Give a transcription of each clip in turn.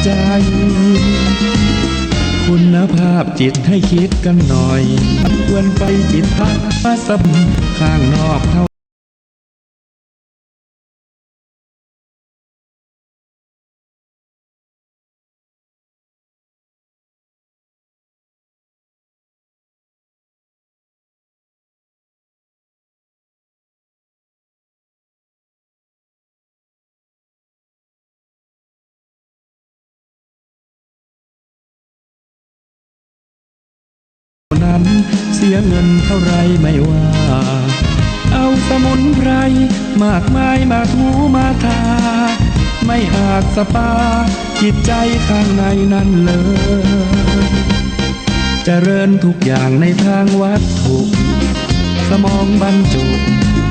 ใจคุณภาพจิตให้คิดกันหน่อยควรไปจิตพักสับข้างนอกเท่านั้นเสียเงินเท่าไรไม่ว่าเอาสมุนไพรมากมายมาถูมาทาไม่อาจสปาจิตใจข้างในนั้นเลยเจริญทุกอย่างในทางวัตถุสมองบรรจุ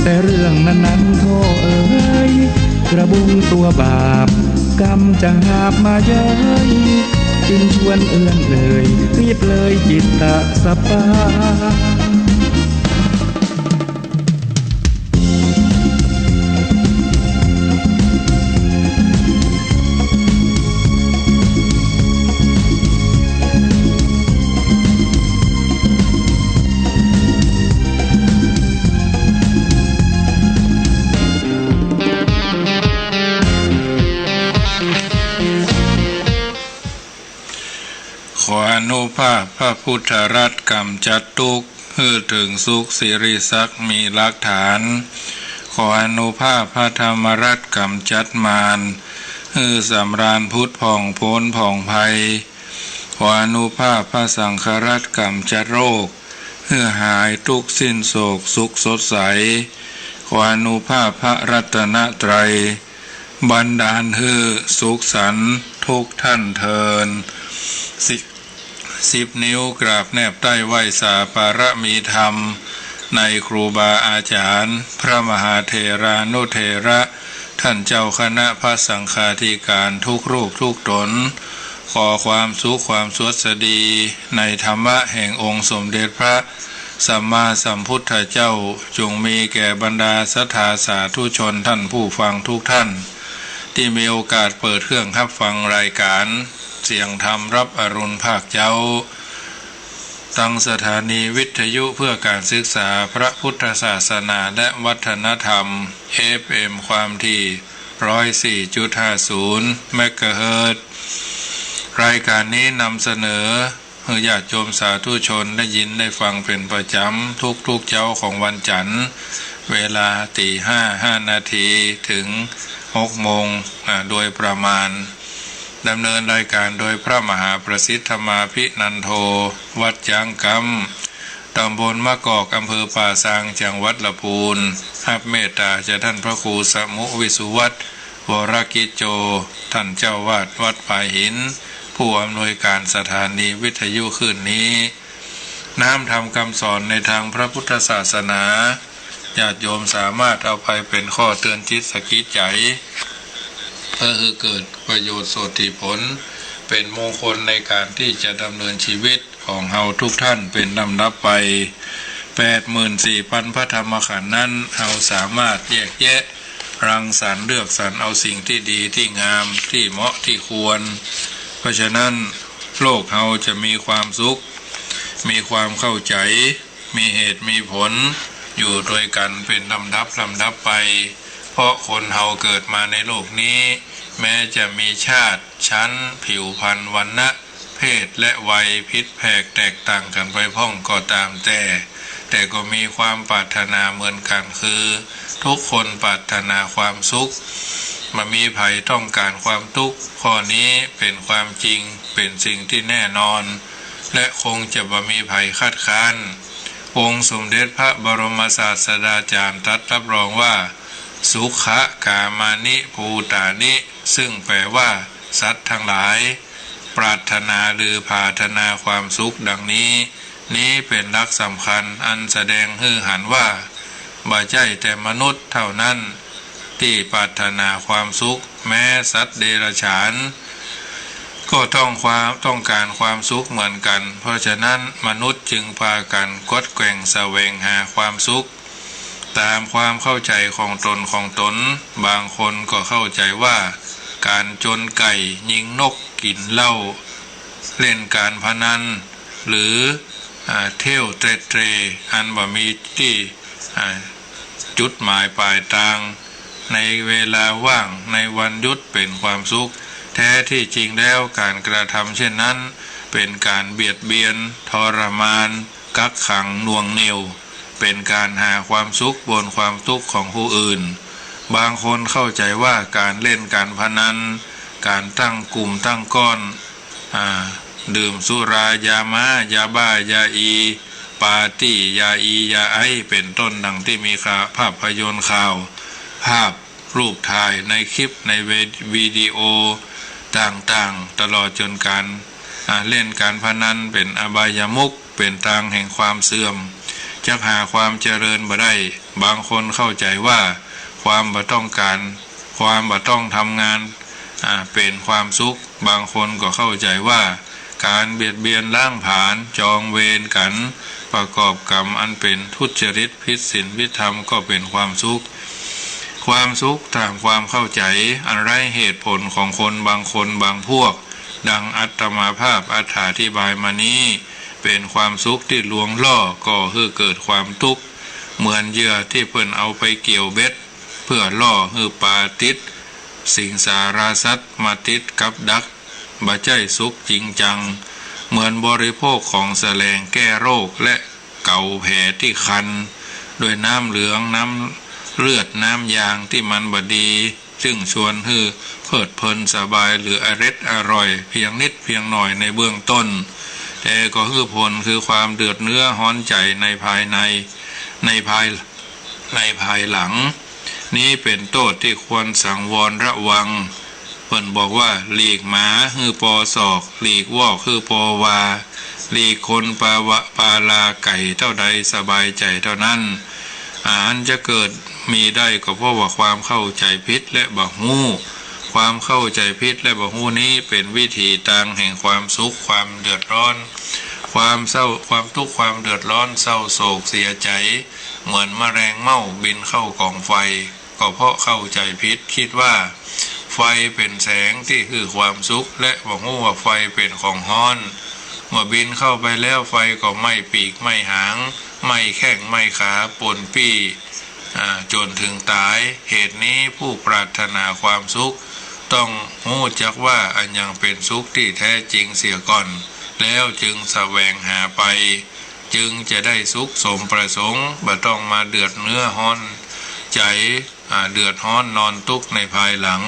แต่เรื่องนั้นโทษเอ๋ยกระบุงตัวบาปกรรมจะหาบมาเย้ยจึงชวนเอื้อนเลยรีบเลยจิตตะสปาขออนุภาพพระพุทธรัตน์กำจัดทุกข์ให้ถึงสุขสิริศักดิ์มีหลักฐานขออนุภาพพระธรรมรัตน์กำจัดมารให้สำราญพุทธผ่องพ้นผ่องภัยขออนุภาพพระสังฆรัตน์กำจัดโรคให้หายทุกสิ้นโศกสุขสดใสขออนุภาพพระรัตนตรัยบันดาลให้สุขสันต์ทุกท่านเทิน10 นิ้วกราบแนบใต้ไหวสาปารมีธรรมในครูบาอาจารย์พระมหาเถรานุเถระท่านเจ้าคณะพระสังฆาธิการทุกรูปทุกตนขอความสุขความสวัสดีในธรรมะแห่งองค์สมเด็จพระสัมมาสัมพุทธเจ้าจงมีแก่บรรดาศรัทธาสาธุชนท่านผู้ฟังทุกท่านที่มีโอกาสเปิดเครื่องรับฟังรายการเสียงธรรมรับอรุณภาคเจ้าตั้งสถานีวิทยุเพื่อการศึกษาพระพุทธศาสนาและวัฒนธรรม FM ความถี่ 104.50 เมกะเฮิรตซ์รายการนี้นำเสนอให้ญาติโยมสาธุชนได้ยินได้ฟังเป็นประจำทุกเจ้าของวันจันทร์เวลา 5:05 ถึง 6 โมงโดยประมาณดำเนินรายการโดยพระมหาประสิทธมาภินันโทวัดยางกำตำบลมะกอกอำเภอป่าซางจังหวัดลำพูนรับเมตตาจากท่านพระครูสมุวิสุวัฒน์วรกิจโจท่านเจ้าวาดวัดป่าหินผู้อำนวยการสถานีวิทยุคืนนี้น้ำทำคำสอนในทางพระพุทธศาสนาญาติโยมสามารถเอาไปเป็นข้อเตือนจิตสกิดใจเพื่อให้เกิดประโยชน์โสติผลเป็นมงคลในการที่จะดำเนินชีวิตของเฮาทุกท่านเป็นลำดับไป 84,000 พระธรรมขันธ์นั้นเฮาสามารถแยกแยะรังสรรค์เลือกสรรเอาสิ่งที่ดีที่งามที่เหมาะที่ควรเพราะฉะนั้นโลกเฮาจะมีความสุขมีความเข้าใจมีเหตุมีผลอยู่ด้วยกันเป็นลำดับไปเพราะคนเฮาเกิดมาในโลกนี้แม้จะมีชาติชั้นผิวพรรณวรรณะเพศและวัยผิดแผกแตกต่างกันไปพ้องก็ตามแต่ก็มีความปรารถนาเหมือนกันคือทุกคนปรารถนาความสุขมามีภัยต้องการความทุกข์ข้อนี้เป็นความจริงเป็นสิ่งที่แน่นอนและคงจะบ่มีภัยคัดค้านองค์สมเด็จพระบรมศาสดาจารย์ตรัสรับรองว่าสุขะกามานิภูตานิซึ่งแปลว่าสัตว์ทั้งหลายปรารถนาหรือปรารถนาความสุขดังนี้เป็นหลักสำคัญอันแสดงให้เห็นว่าบ่ใช่แต่มนุษย์เท่านั้นที่ปรารถนาความสุขแม้สัตว์เดรัจฉานก็ต้องการความสุขเหมือนกันเพราะฉะนั้นมนุษย์จึงพากันกดแกว่งแสวงหาความสุขตามความเข้าใจของตนบางคนก็เข้าใจว่า การจนไก่ยิงนกกินเหล้าเล่นการพนันหรือเที่ยวเตร่อันบ่มีที่จุดหมายปลายทางในเวลาว่างในวันหยุดเป็นความสุขแท้ที่จริงแล้วการกระทำเช่นนั้นเป็นการเบียดเบียนทรมานกักขังหน่วงเหนี่ยวเป็นการหาความสุขบนความทุกข์ของผู้อื่นบางคนเข้าใจว่าการเล่นการพนันการตั้งกลุ่มตั้งก้อนดื่มสุรายามายาบ้ายาอีปาร์ตี้ยาอียาไอเป็นต้นดังที่มีภาพยนตร์ข่าวภาพรูปถ่ายในคลิปในวิดีโอต่างๆตลอดจนการเล่นการพนันเป็นอบายมุขเป็นทางแห่งความเสื่อมจะหาความเจริญบ่ได้บางคนเข้าใจว่าความบ่ต้องการความบ่ต้องทำงานเป็นความสุขบางคนก็เข้าใจว่าการเบียดเบียนล้างผลาญจองเวรกันประกอบกรรมอันเป็นทุจริตผิดศีลผิดธรรมก็เป็นความสุขความสุขตามความเข้าใจอันไร้เหตุผลของคนบางคนบางพวกดังอัตมาภาพอธิบายมานี้เป็นความสุขที่ลวงล่อก็คือเกิดความทุกข์เหมือนเหยื่อที่เพิ่นเอาไปเกี่ยวเบ็ดเพื่อล่อให้ปลาติดสิงสาราสัตว์มาติดกับดักบ่ใจสุขจริงจังเหมือนบริโภคของแสลงแก้โรคและเกาแผลที่คันด้วยน้ำเหลืองน้ำเลือดน้ำยางที่มันบดีซึ่งชวนให้เพลิดเพลินสบายหรืออร่อยเพียงนิดเพียงหน่อยในเบื้องต้นแต่ก็คือผลคือความเดือดเนื้อฮ้อนใจในภายหลังนี้เป็นโทษที่ควรสังวรระวังเพิ่นบอกว่าหลีกหมาคือปอศอกหลีกวอกคือปอวาหลีกคนปาลาไก่เท่าใดสบายใจเท่านั้นอันจะเกิดมีได้ก็เพราะว่าความเข้าใจผิดและบ่ฮู้ความเข้าใจผิดและบ่ฮู้นี้เป็นวิธีทางแห่งความสุขความเดือดร้อนความเศร้าความทุกข์ความเดือดร้อนเศร้าโศกเสียใจเหมือนแมลงเม่าบินเข้ากองไฟก็เพราะเข้าใจผิดคิดว่าไฟเป็นแสงที่คือความสุขและบ่ฮู้ว่าไฟเป็นของร้อนเมื่อบินเข้าไปแล้วไฟก็ไหม้ปีกไหม้หางไหม้แข้งไหม้ขาป่นปี้จนถึงตายเหตุนี้ผู้ปรารถนาความสุขต้องรู้จักว่าอันยังเป็นสุขที่แท้จริงเสียก่อนแล้วจึงแสวงหาไปจึงจะได้สุขสมประสงค์บ่ต้องมาเดือดเนื้อฮ้อนใจเดือดร้อนนอนทุกข์ในภายหลัง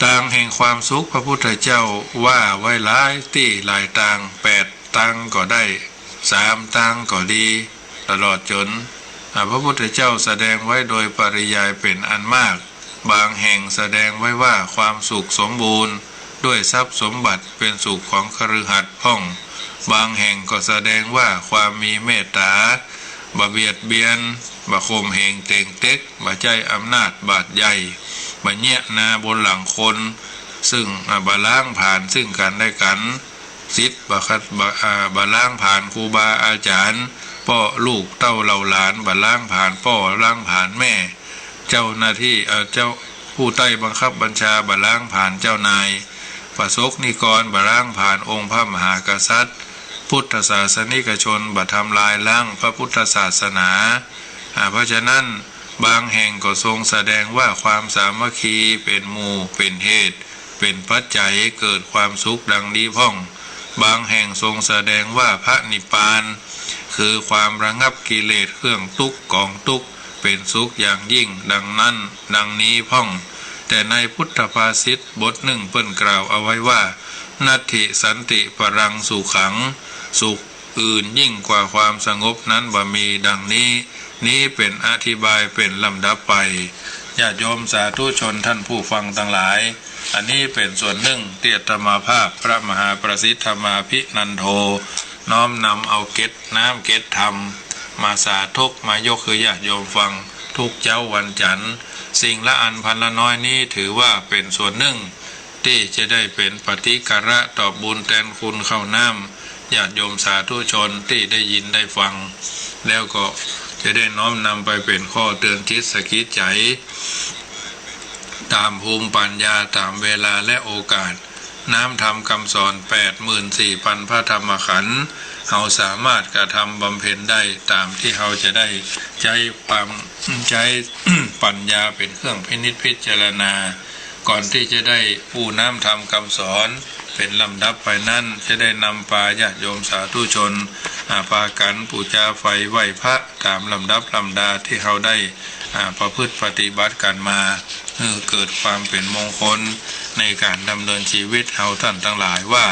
ทางแห่งความสุขพระพุทธเจ้าว่าไว้หลายที่หลายทาง8ทางก็ได้3ทางก็ดีตลอดจนพระพุทธเจ้าแสดงไว้โดยปริยายเป็นอันมากบางแห่งแสดงไว้ว่าความสุขสมบูรณ์ด้วยทรัพย์สมบัติเป็นสุขของคฤหัสถ์พ่องบางแห่งก็แสดงว่าความมีเมตตาบ่เบียดเบียนบ่ข่มเหงเต่งเต็กบ่ใจอำนาจบาดใหญ่บ่แยะนาบนหลังคนซึ่งบ่ล้างผ่านซึ่งกันและกันศิษย์บ่ล้างผ่านครูบาอาจารย์พ่อลูกเต้าเหล่าหลานบ่ล้างผ่านพ่อล้างผ่านแม่เจ้าหน้าที่เจ้าผู้ใต้บังคับบัญชาบ่ล้างผ่านเจ้านายประสบนิกรบ่ล้างผ่านองค์พระมหากษัตริย์พุทธศาสนิกชนบ่ทำลายล้างพระพุทธศาสนาเพราะฉะนั้นบางแห่งก็ทรงแสดงว่าความสามัคคีเป็นหมู่เป็นเหตุเป็นปัจจัยเกิดความสุขดังนี้พ่องบางแห่งทรงแสดงว่าพระนิพพานคือความระงับกิเลสเครื่องทุกข์กองทุกข์เป็นสุขอย่างยิ่งดังนั้นดังนี้พ่องแต่ในพุทธภาษิตบทหนึ่งเพิ่นกล่าวเอาไว้ว่านัตถิสันติปรังสุขังสุขอื่นยิ่งกว่าความสงบนั้นบ่มีดังนี้เป็นอธิบายเป็นลำดับไปญาติโยมสาธุชนท่านผู้ฟังทั้งหลายอันนี้เป็นส่วนหนึ่งที่อาตมาภาพพระมหาประสิทธมาภินันโทน้อมนำเอาเกศน้ำเกศธรรมมาสาธกมายกคือญาติโยมฟังทุกเจ้าวันจันทร์สิ่งละอันพันละน้อยนี้ถือว่าเป็นส่วนหนึ่งที่จะได้เป็นปฏิการะตอบบุญแทนคุณเข้าน้ำญาติโยมสาธุชนที่ได้ยินได้ฟังแล้วก็จะได้น้อมนำไปเป็นข้อเตือนจิตสะกิดใจ ตามภูมิปัญญาตามเวลาและโอกาสน้ำธรรมคำสอน 84,000 พระธรรมขันธ์เฮาสามารถกระทำบำเพ็ญได้ตามที่เฮาจะได้ใช้ปัญญาเป็นเครื่องพินิจพิจารณาก่อนที่จะได้ผู้น้ำธรรมคำสอนเป็นลำดับไปนั้นจะได้นำปาญาติโยมสาธุชนพากันปูชาไฟไหว้พระตามลำดับลำดาที่เฮาได้ประพฤติปฏิบัติกันมาเกิดความเป็นมงคลในการดำเนินชีวิตเฮาท่านทั้งหลายว่า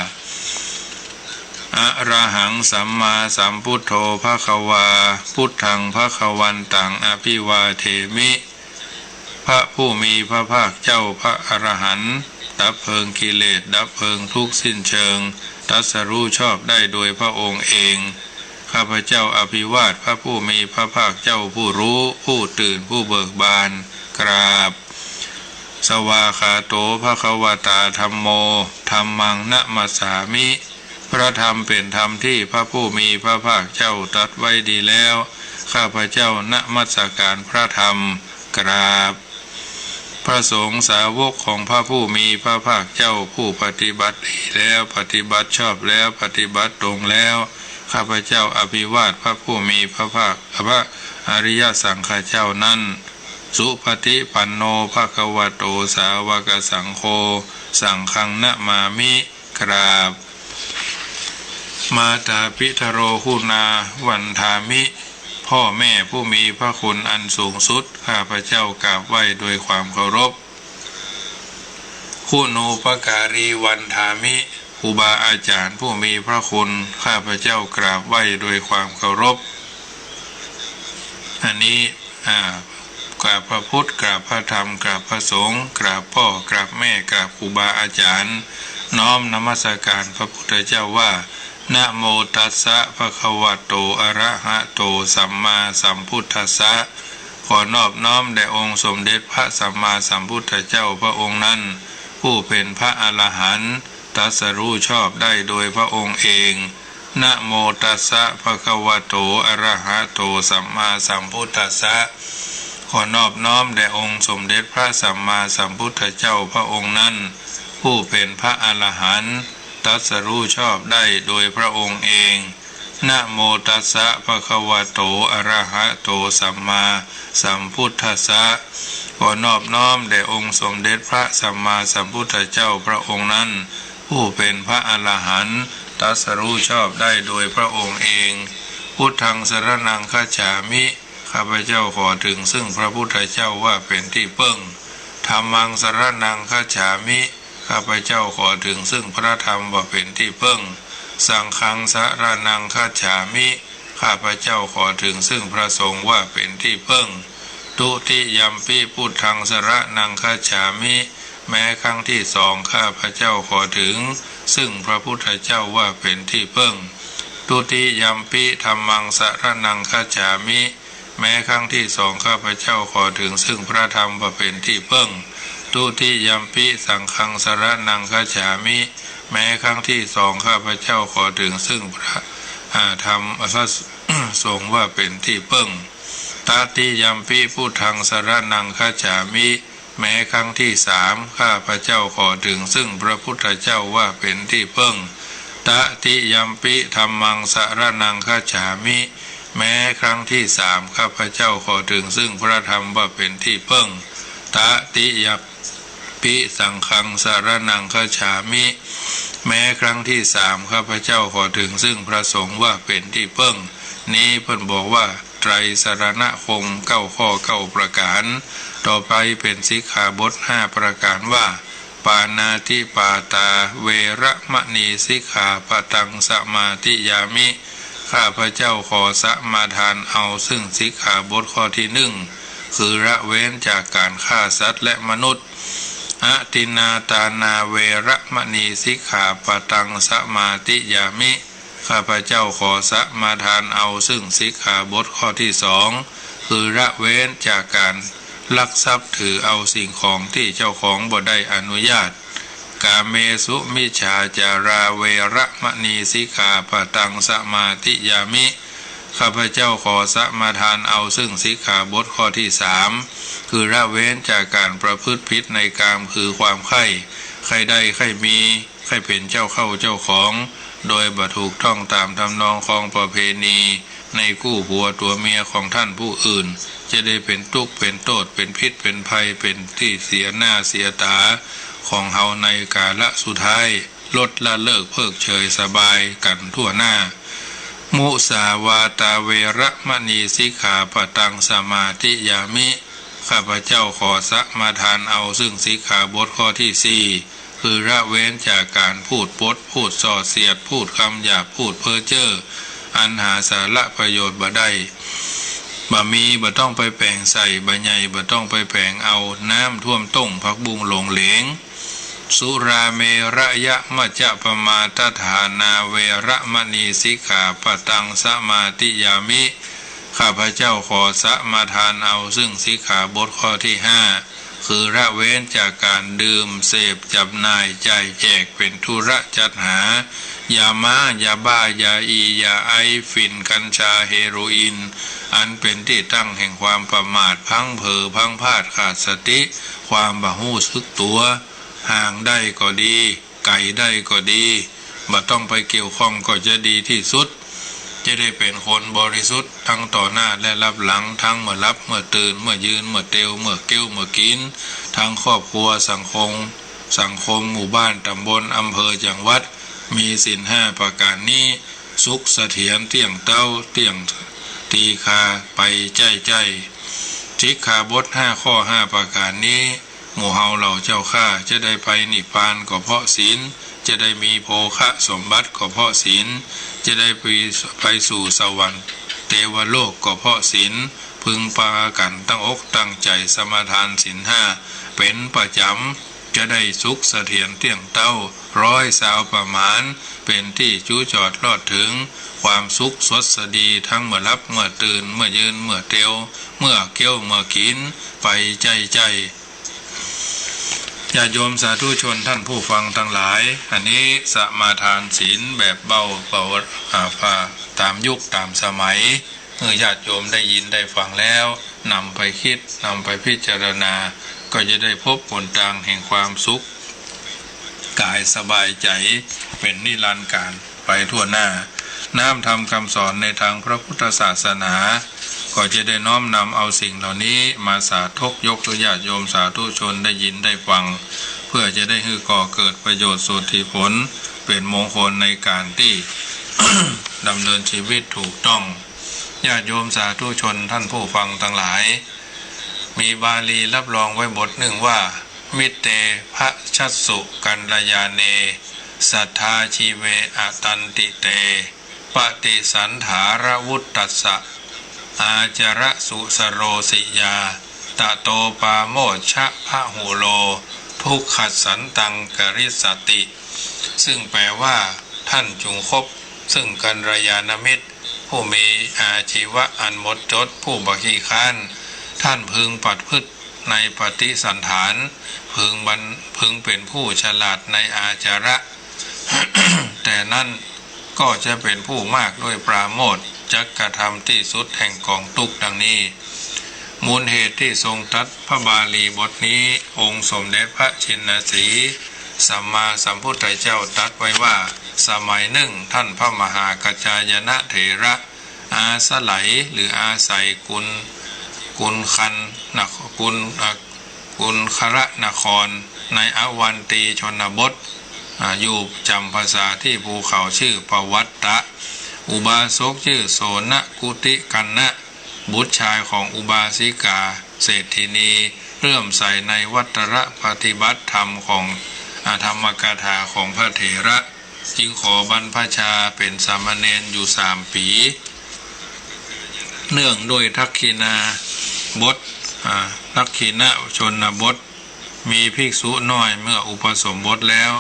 อะระหังสัมมาสัมพุทโธภควาพุทธังภควันตังอภิวาเทมิพระผู้มีพระภาคเจ้าพระอรหันต์ดับเพลิงกิเลสดับเพลิงทุกข์สิ้นเชิงตรัสรู้ชอบได้โดยพระองค์เองข้าพเจ้าอภิวาทพระผู้มีพระภาคเจ้าผู้รู้ผู้ตื่นผู้เบิกบานกราบสวาคาโตภควตาธัมโมธัมมังนะมัสสามิพระธรรมเป็นธรรมที่พระผู้มีพระภาคเจ้าตรัสไว้ดีแล้วข้าพเจ้านมัสการพระธรรมกราบพระสงฆ์สาวกของพระผู้มีพระภาคเจ้าผู้ปฏิบัติดีแล้วปฏิบัติชอบแล้วปฏิบัติตรงแล้วข้าพเจ้าอภิวาทพระผู้มีพระภาคพระอริยสังฆเจ้านั้นสุปฏิปันโนภควโตสาวกสังโฆสังฆังนะมามิกราบมาตาพิทโรคุณาวันทามิพ่อแม่ผู้มีพระคุณอันสูงสุดข้าพเจ้ากราบไหว้โดยความเคารพคุณูปการีวันทามิครูบาอาจารย์ผู้มีพระคุณข้าพเจ้ากราบไหว้โดยความเคารพอันนี้กราบพระพุทธกราบพระธรรมกราบพระสงฆ์กราบพ่อกราบแม่กราบครูบาอาจารย์น้อมนมัสการพระพุทธเจ้าว่านะโมตัสสะภะคะวะโตอะระหะโตสัมมาสัมพุทธัสสะขอนอบน้อมแด่องค์สมเด็จพระสัมมาสัมพุทธเจ้าพระองค์นั้นผู้เป็นพระอรหันต์ตรัสรู้ชอบได้โดยพระองค์เองนะโมตัสสะภะคะวะโตอะระหะโตสัมมาสัมพุทธัสสะขอนอบน้อมแด่องค์สมเด็จพระสัมมาสัมพุทธเจ้าพระองค์นั้นผู้เป็นพระอรหันต์ตรัสรู้ชอบได้โดยพระองค์เองนะโมตัสสะภะคะวะโตอะระหะโตสัมมาสัมพุทธัสสะขอนอบน้อมแด่องค์สมเด็จพระสัมมาสัมพุทธเจ้าพระองค์นั้นผู้เป็นพระอรหันต์ตรัสรู้ชอบได้โดยพระองค์เองพุทธังสรณังคัจฉามิข้าพเจ้าขอถึงซึ่งพระพุทธเจ้าว่าเป็นที่พึ่งธัมมังสรณังคัจฉามิข้าพเจ้าขอถึงซึ่งพระธรรมว่าเป็นที่พึ่งสังฆังสรณังคัจฉามิข้าพเจ้าขอถึงซึ่งพระสงฆ์ว่าเป็นที่พึ่งตุติยัมปิพุทธังสรณังคัจฉามิแม้ครั้งที่สองข้าพเจ้าขอถึงซึ่งพระพุทธเจ้าว่าเป็นที่พึ่งตุติยัมปิธัมมังสรณังคัจฉามิแม้ครั้งที่สองข้าพเจ้าขอถึงซึ่งพระธรรมว่าเป็นที่พึ่งตุติยัมปิสังฆังสรณังคัจฉามิแม้ครั้งที่สองข้าพเจ้าขอถึงซึ่งพระธรรมพระสงฆ์ว่าเป็นที่พึ่งตติยัมปิพุทธังสรณังคัจฉามิแม้ครั้งที่สามข้าพเจ้าขอถึงซึ่งพระพุทธเจ้าว่าเป็นที่พึ่งตติยัมปิธัมมังสรณังคัจฉามิแม้ครั้งที่สามข้าพเจ้าขอถึงซึ่งพระธรรมว่าเป็นที่พึ่งตติยัมปิสังฆังสรณังคัจฉามิแม้ครั้งที่สามข้าพเจ้าขอถึงซึ่งพระสงฆ์ว่าเป็นที่พึ่งนี้เพิ่นบอกว่าไตรสรณคม9 ข้อ 9 ประการต่อไปเป็นสิกขาบท5 ประการว่าปานาติปาตาเวระมณีสิกขาปตังสมาธิยามิข้าพเจ้าขอสมาทานเอาซึ่งสิกขาบทข้อที่1คือละเว้นจากการฆ่าสัตว์และมนุษย์อตินาตานาเวระมณีสิกขาปตังสมาธิยามิข้าพเจ้าขอสมาทานเอาซึ่งสิกขาบทข้อที่2คือละเว้นจากการลักทรัพย์ถือเอาสิ่งของที่เจ้าของบ่ได้อนุญาตกาเมสุมิจฉาจาราเวระมณีสิกขาปตังสมาธิยามิ ข้าพเจ้าขอสมาทานเอาซึ่งสิกขาบทข้อที่3คือละเว้นจากการประพฤติผิดในกามคือความใคร่ได้ใคร่มีใคร่เป็นเจ้าเข้าเจ้าของโดยบ่ถูกต้องตามทำนองของประเพณีในกู้ผัวตัวเมียของท่านผู้อื่นจะได้เป็นทุกข์เป็นโทษเป็นพิษเป็นภัยเป็นที่เสียหน้าเสียตาของเฮาในกาลสุดท้ายลดละเลิกเพิกเฉยสบายกันทั่วหน้ามุสาวาตาเวระมณีสิกขาปตังสมาธิยามิข้าพเจ้าขอสมาทานเอาซึ่งสิกขาบทข้อที่4คือละเว้นจากการพูดปดพูดส่อเสียดพูดคำหยาบพูดเพ้อเจ้ออันหาสาระประโยชน์บ่ได้บ่มีบ่ต้องไปแปลงใส่บ่ใหญ่บ่ต้องไปแปลงเอาน้ำท่วมต้งผักบุ้งหลงเหลงสุราเมระยะมัจจะปมาทฐานาเวระมณีสิกขาปตังสมาธิยามิข้าพเจ้าขอสมาทานเอาซึ่งสิกขาบทข้อที่5คือละเว้นจากการดื่มเสพจับนายจ่ายแจกเป็นธุระจัดหายาม้ายาบ้ายาอียาไอฝิ่นกัญชาเฮโรอีนอันเป็นที่ตั้งแห่งความประมาทพังเผลอพังพลาดขาดสติความบ่ฮู้สึกตัวห่างได้ก็ดีไกลได้ก็ดีบ่ต้องไปเกี่ยวข้องก็จะดีที่สุดจะได้เป็นคนบริสุทธิ์ทั้งต่อหน้าและรับหลังทั้งเมื่อรับเมื่อตื่นเมื่อยืนเมื่อเตวเมื่อเกี้ยวเมื่อกินทั้งครอบครัวสังคมหมู่บ้านตำบลอำเภอจังหวัดมีศีล5ประการนี้สุขเสถียรเที่ยงเต้าเที่ยงตีคาไปใจสิกขาบท5ข้อ5ประการนี้หมู่เฮาเหล่าเจ้าข้าจะได้ไปนิพพานก็เพราะศีลจะได้มีโภคะสมบัติก็เพราะศีลจะได้ไปสู่สวรรค์เทวโลกก็เพราะศีลพึงปากันตั้งอกตั้งใจสมาทานศีล5เป็นประจำจะได้สุขเสถียรเที่ยงเต้า100ประมาณเป็นที่จู้จอดรอดถึงความสุขสดสดีทั้งเมื่อรับเมื่อตื่นเมื่อยืนเมื่อเตียวเมื่อเกี้ยวเมื่อกินไปใจญาติโยมสาธุชนท่านผู้ฟังทั้งหลายอันนี้สมาทานศีลแบบเบาตามยุคตามสมัยเมื่อญาติโยมได้ยินได้ฟังแล้วนำไปคิดนำไปพิจารณาก็จะได้พบผลทางแห่งความสุขกายสบายใจเป็นนิรันดร์การไปทั่วหน้าน้อมทำคำสอนในทางพระพุทธศาสนาก็จะได้น้อมนำเอาสิ่งเหล่านี้มาสาธกยกตัวญาติโยมสาธุชนได้ยินได้ฟังเพื่อจะได้ให้ก่อเกิดประโยชน์สุทธิผลเป็นมงคลในการที่ ดำเนินชีวิตถูกต้องญาติโยมสาธุชนท่านผู้ฟังทั้งหลายมีบาลีรับรองไว้บทหนึ่งว่ามิเตภะชัสสุกันลยาเนสัทธาชีเวอตันติเตปฏิสันถารวุตตัสสะอาจระสุสโรสิยาตะโตปาโมชะพะหูโลทุกขัสสันตังกริสติซึ่งแปลว่าท่านจงคบซึ่งกัลยาณมิตรผู้มีอาชีวะอันหมดจดผู้บักขี้ข้านท่านพึงปัดพฤติในปฏิสันฐานพึงเป็นผู้ฉลาดในอาจาระ แต่นั่นก็จะเป็นผู้มากด้วยปราโมทย์จักกระทำที่สุดแห่งกองทุกข์ดังนี้มูลเหตุที่ทรงตรัสพระบาลีบทนี้องค์สมเด็จพระชินสีสัมมาสัมพุทธเจ้าตรัสไว้ว่าสมัยหนึ่งท่านพระมหากัจจายนะเถระอาศัยหรืออาศัยกุลคระนครในอวันตีชนบทอยู่จำภาษาที่ภูเขาชื่อปวัตตะอุบาสกชื่อโสนกุติกันนะบุตรชายของอุบาสิกาเศรษฐินีเริ่มใส่ในวัตรปฏิบัติธรรมของธรรมกถาของพระเถระจึงขอบรรพชาเป็นสามเณรอยู่3 ปีเนื่องด้วยทักขินาบททักขินะชนบทมีภิกษุน้อยเมื่ออุปสมบทแล้ว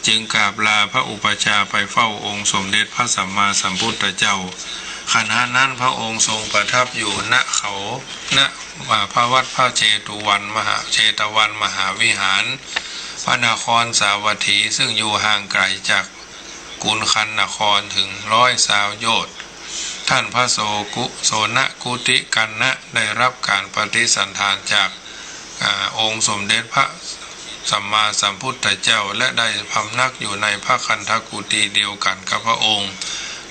จึงกราบลาพระอุปชาไปเฝ้าองค์สมเด็จพระสัมมาสัมพุทธเจ้าขณะนั้นพระองค์ทรงประทับอยู่ณเขาณพระวัดพระเชตวันมหาวิหารพระนครสาวัตถีซึ่งอยู่ห่างไกลจากกุลคันนครถึง120 โยชน์ ท่านพระโสนกุติกันนะได้รับการปฏิสันทานจากองค์สมเด็จพระสัมมาสัมพุทธเจ้าและได้พำนักอยู่ในพระคันธกุฏิเดียวกันกับพระองค์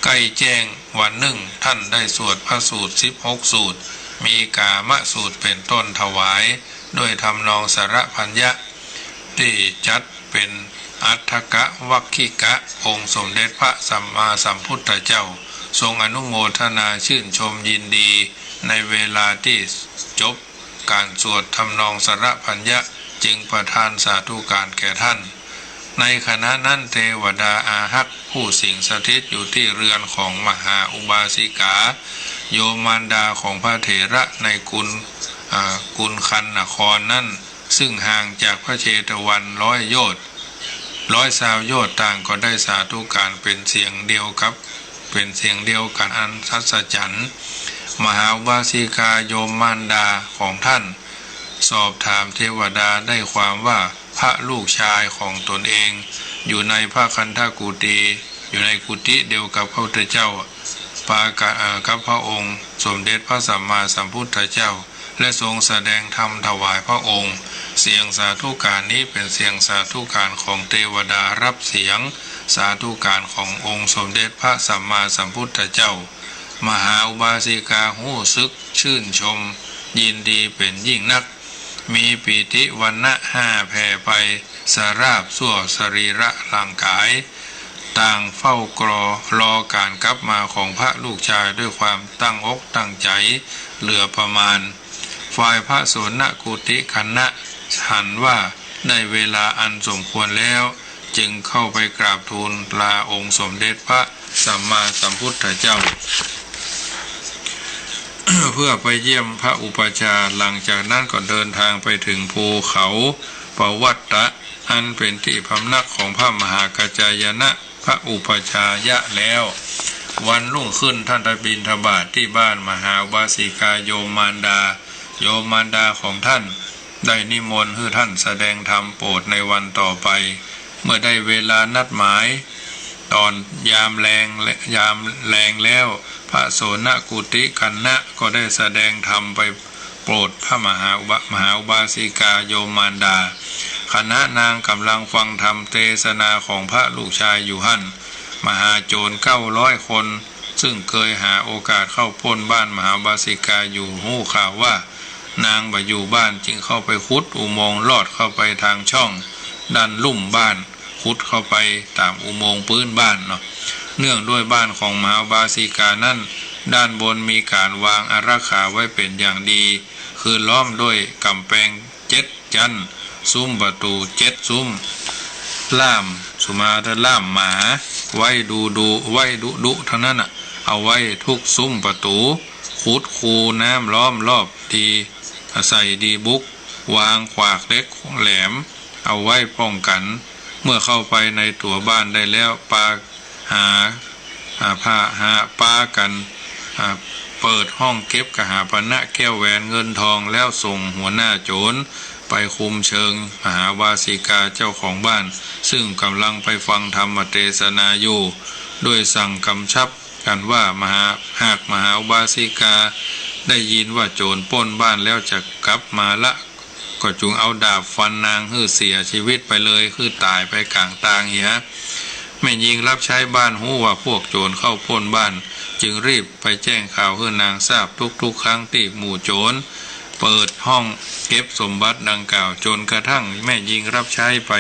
ใกล้แจ้งวันหนึ่งท่านได้สวดพระสูตร16สูตรมีกามสูตรเป็นต้นถวายด้วยทำนองสารพัญญะที่จัดเป็นอัฏฐกะวัคคิกะองค์สมเด็จพระสัมมาสัมพุทธเจ้าทรงอนุโมทนาชื่นชมยินดีในเวลาที่จบการสวดทำนองสารพัญญะจึงประทานสาธุการแก่ท่านในขณะนั้นเทวดาอาหักผู้สิงสถิตอยู่ที่เรือนของมหาอุบาสิกาโยมารดาของพระเถระในกุลคันนครนั้นซึ่งห่างจากพระเชตวัน100 โยชน์120 โยชน์ต่างก็ได้สาธุการเป็นเสียงเดียวกันอันอัศจรรย์มหาอุบาสิกาโยมารดาของท่านสอบถามเทวดาได้ความว่าพระลูกชายของตนเองอยู่ในพระคันธกุฏิอยู่ในกุฏิเดียวกับพระพุทธเจ้าปากับพระองค์สมเด็จพระสัมมาสัมพุทธเจ้าและทรงแสดงธรรมถวายพระองค์เสียงสาธุการนี้เป็นเสียงสาธุการของเทวดารับเสียงสาธุการขององค์สมเด็จพระสัมมาสัมพุทธเจ้ามหาอุบาสิกาหู้สึกชื่นชมยินดีเป็นยิ่งนักมีปิติวันณะ5แผ่ไปสราบสั่วสรีระร่างกายต่างเฝ้ารอการกลับมาของพระลูกชายด้วยความตั้งอกตั้งใจเหลือประมาณฝ่ายพระโสนกุติกันนะหันว่าได้เวลาอันสมควรแล้วจึงเข้าไปกราบทูลลาองค์สมเด็จพระสัมมาสัมพุทธเจ้า เพื่อไปเยี่ยมพระอุปชาหลังจากนั้นก็เดินทางไปถึงภูเขาปวัตตะอันเป็นที่พำนักของพระมหากัจจายนะพระอุปชายะแล้ววันรุ่งขึ้นท่านได้บิณฑบาตที่บ้านมหาอุบาสิกาโยมารดาของท่านได้นิมนต์ให้ท่านแสดงธรรมโปรดในวันต่อไปเมื่อได้เวลานัดหมายตอนยามแรงแล้วพระโสนกุติกันนะก็ได้แสดงธรรมไปโปรดพระมหาอุบาสิกาโยมารดาคณะนางกำลังฟังธรรมเทศนาของพระลูกชายอยู่หั่นมหาโจร900 คนซึ่งเคยหาโอกาสเข้าปล้นบ้านมหาอุบาสิกาอยู่หู้ข่าวว่านางบ่อยู่บ้านจึงเข้าไปขุดอุโมงค์ลอดเข้าไปทางช่องด้านลุ่มบ้านขุดเข้าไปตามอุโมงค์พื้นบ้านเนาะเนื่องด้วยบ้านของมหาอุบาสิกานั้นด้านบนมีการวางอารักขาไว้เป็นอย่างดีคือล้อมด้วยกำแพง7 ชั้นซุ้มประตู7 ซุ้มล่ามสุมาตรล่ามหมาไว้ไว้ดุเท่านั้นอ่ะเอาไว้ทุกซุ้มประตูขุดคูน้ำล้อมรอบดีใส่ดีบุกวางขวากเล็กแหลมเอาไว้ป้องกันเมื่อเข้าไปในตัวบ้านได้แล้วปากันเปิดห้องเก็บกหาปณะแก้วแหวนเงินทองแล้วส่งหัวหน้าโจรไปคุมเชิงมหาวาสิกาเจ้าของบ้านซึ่งกำลังไปฟังธรรมเทศนาอยู่ด้วยสั่งกำชับกันว่ามหาอุบาสิกาได้ยินว่าโจรปล้นบ้านแล้วจะกลับมาละก็จุงเอาดาบฟันนางให้เสียชีวิตไปเลยคือตายไปกลางตางเหียแม่ยิงรับใช้บ้านหู้ว่าพวกโจรเข้าปล้นบ้านจึงรีบไปแจ้งข่าวให้นางทราบทุกครั้งที่หมู่โจรเปิดห้องเก็บสมบัติดังกล่าวจนกระทั่งแม่ยิงรับใช้ไป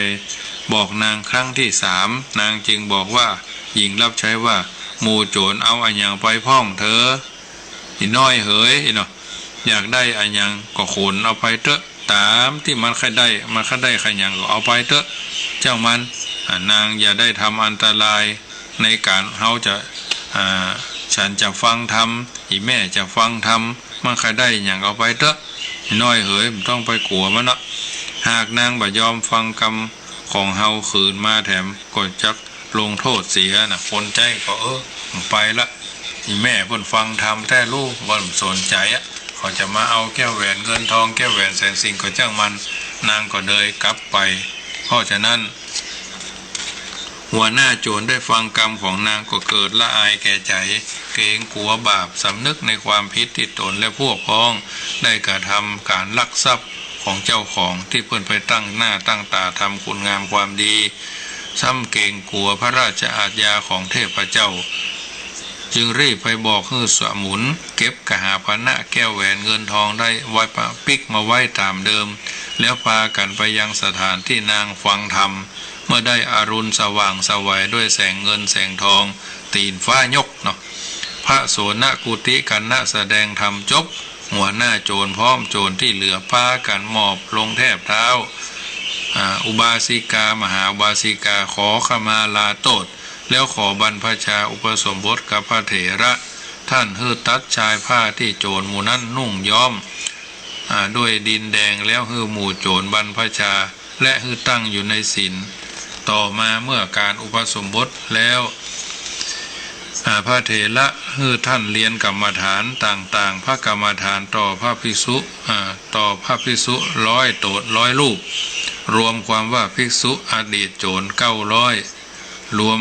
บอกนางครั้งที่3นางจึงบอกว่าหญิงรับใช้ว่าหมู่โจรเอาอันยังไปพ่องเธออีน้อยเหยเนาะอยากได้อันยังก็ขนเอาไปเถอะตามที่มันใครได้ใครยังก็เอาไปเถอะเจ้ามันนางอย่าได้ทำอันตรายในการเขาจะฉันจะฟังธรรมอีแม่จะฟังธรรมมันใครได้อย่างเอาไปเถอะน้อยเหยมันต้องไปกลัวมันเนาะหากนางบ่ยอมฟังคำของเฮาขืนมาแถมก็จักลงโทษเสียนะคนใจก็ไปละอีแม่เพิ่นฟังธรรมแต่ลูกบ่สนใจเขาจะมาเอาแก้วแหวนเงินทองแก้วแหวนแสนสิ่งก็จ้างมันนางก็เดินกลับไปเพราะฉะนั้น หัวหน้าโจรได้ฟังกรรมของนางก็เกิดละอายแก่ใจเกรงกลัวบาปสำนึกในความผิดที่ตนและพวกพ้องได้กระทำการลักทรัพย์ของเจ้าของที่เพิ่นไปตั้งหน้าตั้งตาทำคุณงามความดีซ้ำเกรงกลัวพระราชอาญาของเทพเจ้าจึงรีบไปบอกให้สมุนเก็บกหาพนะแก้วแหวนเงินทองได้ไว้ปะปิกมาไว้ตามเดิมแล้วพากันไปยังสถานที่นางฟังธรรมเมื่อได้อรุณสว่างสวัยด้วยแสงเงินแสงทองตีนฟ้ายกเนาะพระโสนกุติกันณแสดงธรรมจบหัวหน้าโจรพร้อมโจรที่เหลือพากันหมอบลงแทบเท้าอุบาสิกามหาอุบาสิกาขอขมาลาโทษแล้วขอบรรพชาอุปสมบทกับพระเถระท่านฮือตัดชายผ้าที่โจรหมู่นั้นนุ่งย้อมด้วยดินแดงแล้วฮือหมู่โจรบรรพชาและฮือตั้งอยู่ในศีลต่อมาเมื่อการอุปสมบทแล้วพระเถระฮือท่านเรียนกรรมฐานต่างๆพระกรรมฐานต่อพระภิกษุ100 โตด100 รูปรวมความว่าภิกษุอดีตโจร900รวม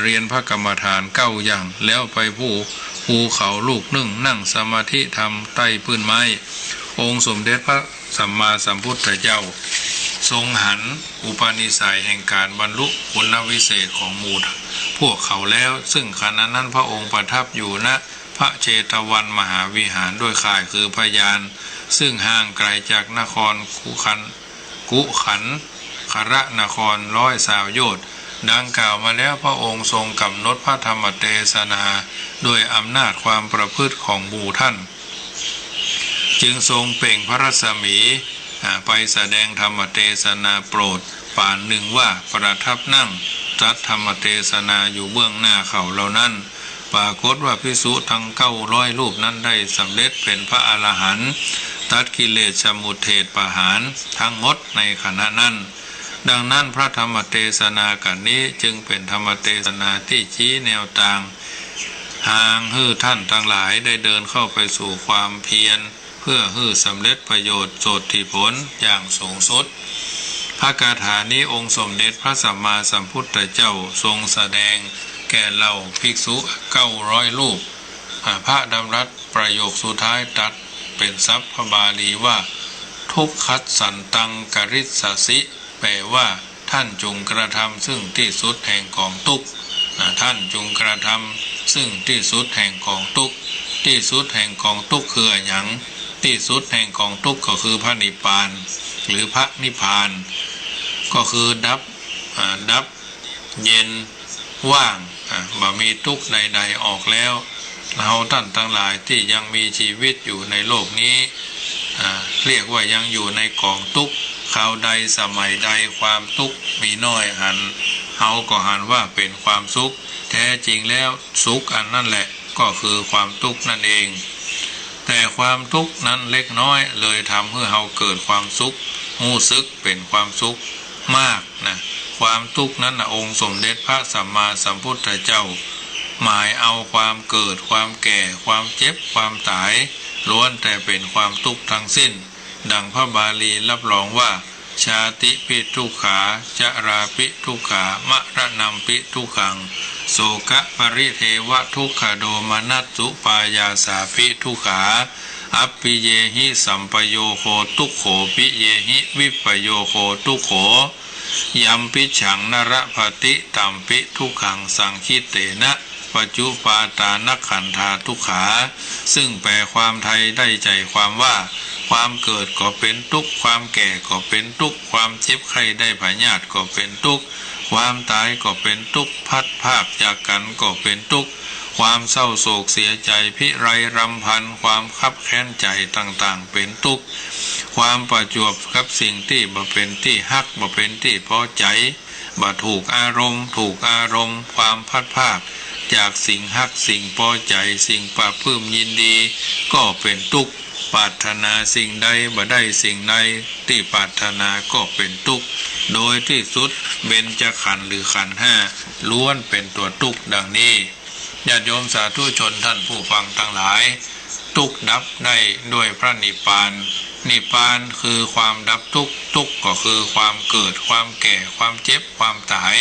เรียนพระกรรมฐาน9อย่างแล้วไปภูเขาลูกนึ่งนั่งสมาธิทำใต้พื้นไม้องค์สมเด็จพระสัมมาสัมพุทธเจ้าทรงหันอุปนิสัยแห่งการบรรลุคุณวิเศษของหมู่พวกเขาแล้วซึ่งขณะนั้นพระองค์ประทับอยู่ณพระเชตวันมหาวิหารด้วยข่ายคือพยานซึ่งห่างไกลจากนครกุขันคระนคร120 โยชน์ดังกล่าวมาแล้วพระองค์ทรงกำหนดพระธรรมเทศนาด้วยอำนาจความประพฤติของหมู่ท่านจึงทรงเปล่งพระรัศมีไปแสดงธรรมเทศนาโปรดป่านหนึ่งว่าประทับนั่งตรัสธรรมเทศนาอยู่เบื้องหน้าเขาเหล่านั้นปรากฏว่าภิกษุทั้ง900 รูปนั้นได้สำเร็จเป็นพระอรหันต์ตัดกิเลสสมุทเทศประหารทั้งหมดในขณะนั้นดังนั้นพระธรรมเทศนากันนี้จึงเป็นธรรมเทศนาที่ชี้แนวทางหางฮือท่านทั้งหลายได้เดินเข้าไปสู่ความเพียรเพื่อฮือสำเร็จประโยชน์โสติผลอย่างสูงสุดพระคาถานี้องค์สมเด็จพระสัมมาสัมพุทธเจ้าทรงแสดงแก่เหล่าภิกษุ900 รูปพระดำรัสประโยคสุดท้ายตัดเป็นศัพท์พระบาลีว่าทุกขัสสันตังกริสสิแปลว่าท่านจงกระทำซึ่งที่สุดแห่งกองทุกข์ท่านจงกระทำซึ่งที่สุดแห่งกองทุกข์ที่สุดแห่งกองทุกข์คือหยังที่สุดแห่งกองทุกข์ก็คือพระนิพพานหรือพระนิพพานก็คือดับเย็นว่างบ่มีทุกข์ใดๆออกแล้วเราท่านทั้งหลายที่ยังมีชีวิตอยู่ในโลกนี้เรียกว่ายังอยู่ในกองทุกข์คราวใดสมัยใดความทุกข์มีน้อยหันเขาก็หันว่าเป็นความสุขแท้จริงแล้วสุขอันนั่นแหละก็คือความทุกข์นั่นเองแต่ความทุกข์นั้นเล็กน้อยเลยทำให้เราเกิดความสุขรู้สึกเป็นความสุขมากนะความทุกข์นั้นองค์สมเด็จพระสัมมาสัมพุทธเจ้าหมายเอาความเกิดความแก่ความเจ็บความตายล้วนแต่เป็นความทุกข์ทั้งสิ้นดังพระบาลีรับรองว่าชาติปิทุกขาจราปิทุกขามรณัมปิทุกขังโสกะปริเทวทุกขโดมนัสสุปายาสาปิทุกขาอัปปิเยหิสัมปโยโคทุกโขปิเยหิวิปโยโคทุกโขยัมปิฉังนระภติตัมปิทุกขังสังคิเตนะปัจจุปาตานักขันธาทุกขาซึ่งแปลความไทยได้ใจความว่าความเกิดก็เป็นทุกข์ความแก่ก็เป็นทุกข์ความเจ็บไข้ได้พยาธิก็เป็นทุกข์ความตายก็เป็นทุกข์พัดภาคจากกันก็เป็นทุกข์ความเศร้าโศกเสียใจพิไรรำพันความคับแค้นใจต่างๆเป็นทุกข์ความประจวบกับสิ่งที่บ่เป็นที่ฮักบ่เป็นที่พอใจบ่ถูกอารมณ์ความพัดภาคจากสิ่งฮักสิ่งพอใจสิ่งปราบปลื้มยินดีก็เป็นทุกข์ปรารถนาสิ่งใดบ่ได้สิ่งใดที่ปรารถนาก็เป็นทุกข์โดยที่สุดเบญจขันธ์หรือขันธ์5ล้วนเป็นตัวทุกข์ดังนี้ญาติโยมสาธุชนท่านผู้ฟังทั้งหลายทุกข์ดับได้ด้วยพระนิพพานนิพพานคือความดับทุกข์ทุกข์ก็คือความเกิดความแก่ความเจ็บความตาย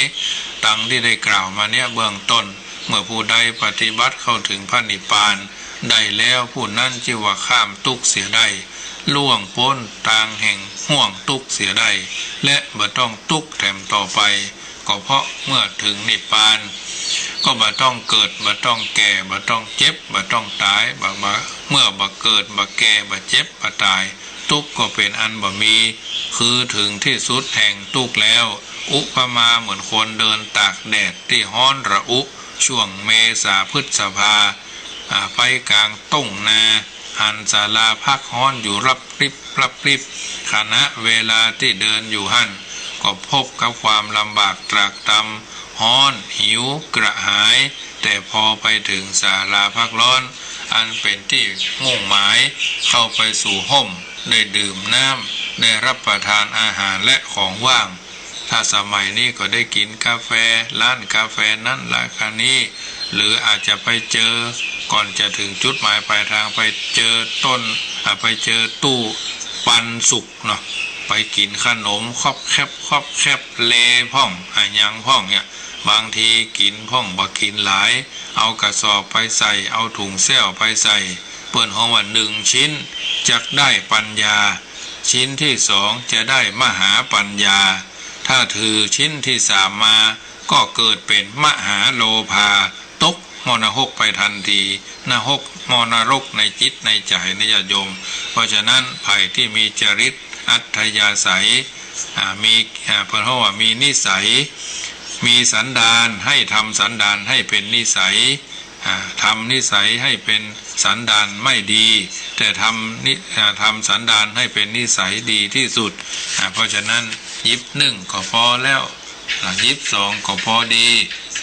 ดังที่ได้กล่าวมาเนี่ยเบื้องต้นเมื่อผู้ใดปฏิบัติเข้าถึงพระนิพพานได้แล้วผู้นั้นชื่อว่าข้ามทุกข์เสียได้ล่วงพ้นทางแห่งห่วงทุกข์เสียได้และบ่ต้องทุกข์แถมต่อไปก็เพราะเมื่อถึงนิพพานก็บ่ต้องเกิดบ่ต้องแก่บ่ต้องเจ็บบ่ต้องตายเมื่อบ่เกิดบ่แก่บ่เจ็บบ่ตายทุกข์ก็เป็นอันบ่มีคือถึงที่สุดแห่งทุกข์แล้วอุปมาเหมือนคนเดินตากแดดที่ร้อนระอุช่วงเมษาพฤษภาไปกลางต้งนาหันศาลาพักฮ้อนอยู่รับริบขณะเวลาที่เดินอยู่หั่นก็พบกับความลำบากตรากตรำฮ้อนหิวกระหายแต่พอไปถึงศาลาพักร้อนอันเป็นที่มุ่งหมายเข้าไปสู่ห้มได้ดื่มน้ำได้รับประทานอาหารและของว่างถ้าสมัยนี้ก็ได้กินกาแฟร้านกาแฟนั้นราคานี้หรืออาจจะไปเจอก่อนจะถึงจุดหมายปลายทางไปเจอไปเจอตู้ปันสุกเนาะไปกินขนมครอบแคบเลพ่องยังพ่องเนี่ยบางทีกินพ่องบ่กินหลายเอากระสอบไปใส่เอาถุงเส้วไปใส่เปิ้นห้องว่า1ชิ้นจะได้ปัญญาชิ้นที่2จะได้มหาปัญญาถ้าถือชิ้นที่3มาก็เกิดเป็นมหาโลภาตกมรณะไปทันทีนรกมรณะในจิตในใจในญาติโยมเพราะฉะนั้นไผ่ที่มีจริตอัธยาศัยมีเพราะว่ามีนิสัยมีสันดานให้ทำสันดานให้เป็นนิสัยทำนิสัยให้เป็นสันดานไม่ดีแต่ทำสันดานให้เป็นนิสัยดีที่สุดเพราะฉะนั้นยิบ1ก็พอแล้วยิบ2ก็พอดี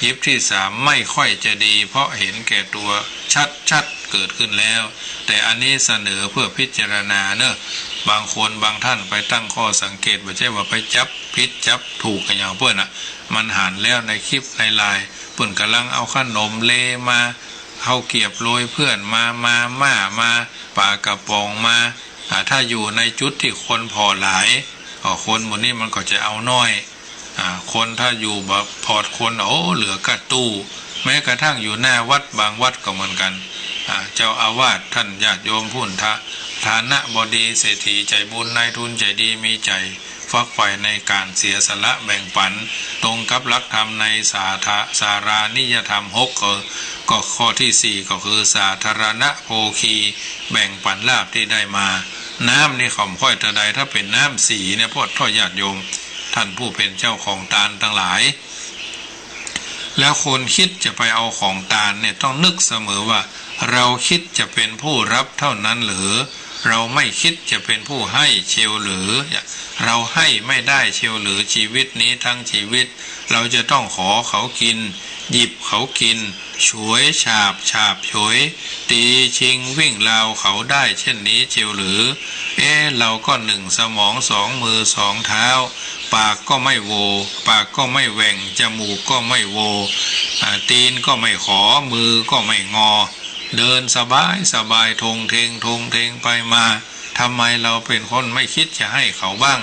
ยิบที่3ไม่ค่อยจะดีเพราะเห็นแก่ตัวชัดเกิดขึ้นแล้วแต่อันนี้เสนอเพื่อพิจารณาเนอะบางคนบางท่านไปตั้งข้อสังเกตไม่ใช่ว่าไปจับผิดจับถูกกันอย่างเพื่อนมันหันแล้วในคลิปในไลน์เพื่อนกำลังเอาขนมเลมาเอาเกียบโรยเพื่อนมาปลากระป๋องมาถ้าอยู่ในจุดที่คนพอหลายคนหมดนี้มันก็จะเอาน้อยคนถ้าอยู่แบบพอดคนเหลือกระตู้แม้กระทั่งอยู่หน้าวัดบางวัดก็เหมือนกันเจ้าอาวาสท่านญาติโยมผู้ฐานะบดีเศรษฐีใจบุญนายทุนใจดีมีใจฟักใฝ่ในการเสียสละแบ่งปันตรงกับหลักธรรมในสารานิยธรรม6ก็ข้อที่4ก็คือสาธารณโภคีแบ่งปันลาภที่ได้มาน้ำนี่ข่อมค่อยตะใดถ้าเป็นน้ำสีเนี่ยพวกท่อญาติโยมท่านผู้เป็นเจ้าของทานทั้งหลายแล้วคนคิดจะไปเอาของทานเนี่ยต้องนึกเสมอว่าเราคิดจะเป็นผู้รับเท่านั้นหรือเราไม่คิดจะเป็นผู้ให้เชียวหรือเราให้ไม่ได้เชียวหรือชีวิตนี้ทั้งชีวิตเราจะต้องขอเขากินหยิบเขากินฉวยฉาบฉวยตีชิงวิ่งราวเขาได้เช่นนี้เชียวหรือเราก็1สมอง2มือ2เท้าปากก็ไม่โวปากก็ไม่แหว่งจมูกก็ไม่โวตีนก็ไม่ขอมือก็ไม่งอเดินสบายทงเทงไปมาทำไมเราเป็นคนไม่คิดจะให้เขาบ้าง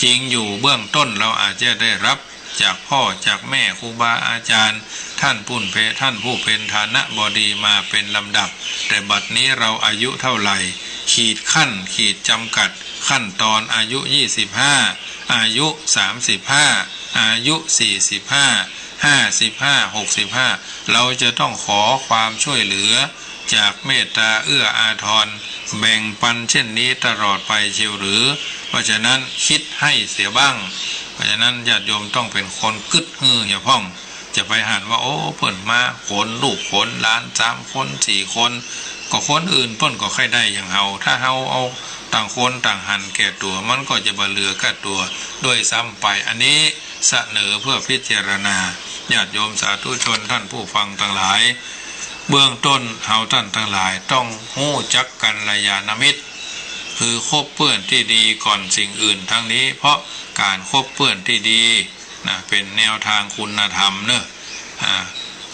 จริงอยู่เบื้องต้นเราอาจจะได้รับจากพ่อจากแม่ครูบาอาจารย์ท่านผู้เป็นฐานะบดีมาเป็นลำดับแต่บัดนี้เราอายุเท่าไหร่ขีดจำกัดขั้นตอนอายุ25อายุ35อายุ45 55 65เราจะต้องขอความช่วยเหลือจากเมตตาเอื้ออาทรแบ่งปันเช่นนี้ตลอดไปเชียวหรือเพราะฉะนั้นคิดให้เสียบ้างเพราะฉะนั้นญาติโยมต้องเป็นคนกึดอย่าพ่องจะไปหันว่าเพิ่นมาคนลูกคนหลาน3คน4คนก็คนอื่นเพิ่นก็ค่อยได้อย่างเฮาถ้าเฮาเอาต่างคนต่างหันแก่ตัวมันก็จะบ่เหลือแก่ตัวด้วยซ้ำไปอันนี้เสนอเพื่อพิจารณาญาติโยมสาธุชนท่านผู้ฟังทั้งหลายเบื้องต้นเฮาท่านทั้งหลายต้องรู้จักกัลยาณมิตรคือคบเพื่อนที่ดีก่อนสิ่งอื่นทั้งนี้เพราะการคบเพื่อนที่ดีเป็นแนวทางคุณธรรมเนอะ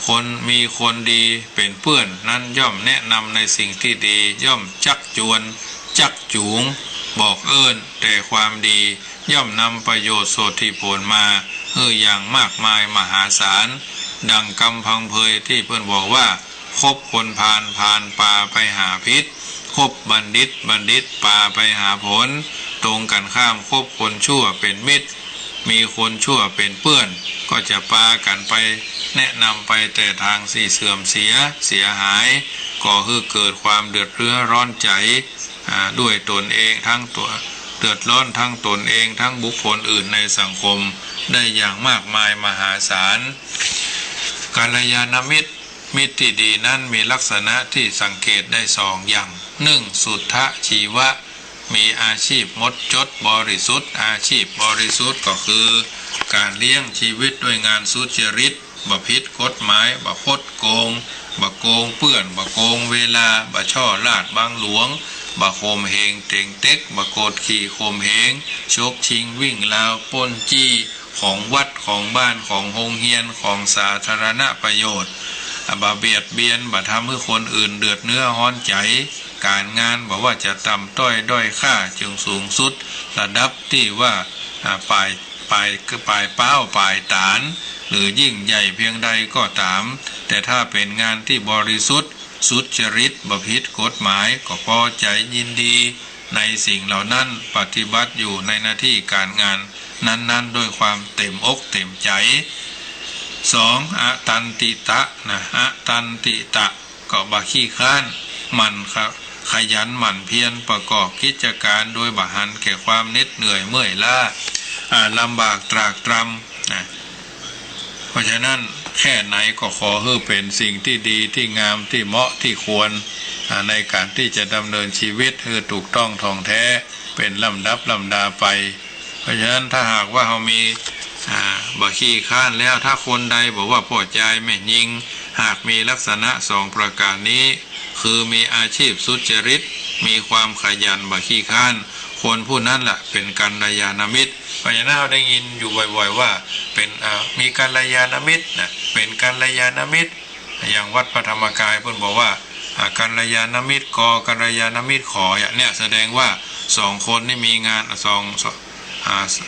คนมีคนดีเป็นเพื่อนนั้นย่อมแนะนำในสิ่งที่ดีย่อมชักชวนจักจูงบอกแต่ความดีย่อมนำประโยชน์โสติผลมา อย่างมากมายมหาศาลดังกำพังเพยที่เพื่อนบอกว่าคบคนพาลพาลปาไปหาพิษคบบัณฑิตบัณฑิตปาไปหาผลตรงกันข้ามคบคนชั่วเป็นมิตรมีคนชั่วเป็นเปื้อนก็จะปากันไปแนะนำไปแต่ทางสี่เสื่อมเสียหายก่อให้เกิดความเดือดร้อนใจด้วยตนเองทั้งตัวเดือดร้อนทั้งตนเองทั้งบุคคลอื่นในสังคมได้อย่างมากมายมหาศาลกัลยาณมิตรที่ดีนั้นมีลักษณะที่สังเกตได้สองอย่างหนึ่งสุทธชีวะมีอาชีพมดจดบริสุทธิ์อาชีพบริสุทธิ์ก็คือการเลี้ยงชีวิตด้วยงานสุจริตบ่ผิดกฎหมายบ่คดโกงบ่โกงเปื้อนบ่โกงเวลาบ่ช่อลาดบังหลวงบ่โคมเหงเต่งเต็กบ่โกดขี่โคมเหงชกชิงวิ่งราวปล้นจี้ของวัดของบ้านของโรงเรียนของสาธารณประโยชน์บ่เบียดเบียนบ่ทำให้คนอื่นเดือดเนื้อร้อนใจการงานบอกว่าจะต่ำต้อยด้อยค่าจึงสูงสุดระดับที่ว่าปลายเป้าปลายฐานหรือยิ่งใหญ่เพียงใดก็ตามแต่ถ้าเป็นงานที่บริสุทธิ์สุจริตบ่ผิดกฎหมายก็พอใจยินดีในสิ่งเหล่านั้นปฏิบัติอยู่ในหน้าที่การงานนั้นๆด้วยความเต็มอกเต็มใจสองอตันติตะอตันติตะก็บ่ขี้ค้านมันครับขยันหมั่นเพียรประกอบกิจการโดยบ่หันแก่ความเหน็ดเหนื่อยเมื่อยล้าลำบากตรากตรำเพราะฉะนั้นแค่ไหนก็ขอให้เป็นสิ่งที่ดีที่งามที่เหมาะที่ควรในการที่จะดำเนินชีวิตให้ถูกต้องท่องแท้เป็นลำดับลำดาไปเพราะฉะนั้นถ้าหากว่าเรามีบ่ขี้ค้านแล้วถ้าคนใดบอกว่าพอใจไม่ยิงหากมีลักษณะสองประการนี้คือมีอาชีพสุจริตมีความขยันบ่ขี้ค้านคนผู้นั้นแหละเป็นกัลยาณมิตรเพราะฉะนั้นเราได้ยินอยู่บ่อยๆว่าเป็นมีกัลยาณมิตรเป็นกัลยาณมิตรอย่างวัดพระธรรมกายเพิ่นบอกว่ากัลยาณมิตรกอกัลยาณมิตรขอเนี่ยแสดงว่าสองคนนี่มีงาน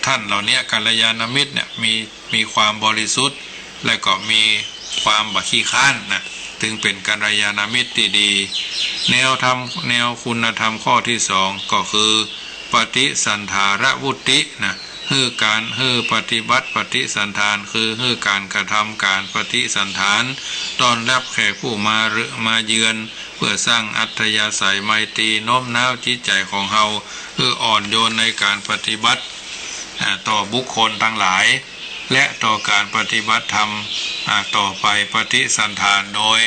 ท่านเหล่านี้กัลยาณมิตรเนี่ยมีความบริสุทธิ์และก็มีความบ่ขี้ค้านถึงเป็นกัลยาณมิตรที่ดีแนวคุณธรรมข้อที่สองก็คือปฏิสันถารวุติคือการปฏิบัติปฏิสันถานคือการกระทำการปฏิสันถานต้อนรับแขกผู้มาเยือนเพื่อสร้างอัธยาศัยไมตรีโน้มน้าวจิตใจของเฮาอ่อนโยนในการปฏิบัติต่อบุคคลทั้งหลายและต่อการปฏิบัติธรรมต่อไปปฏิสันถานโดย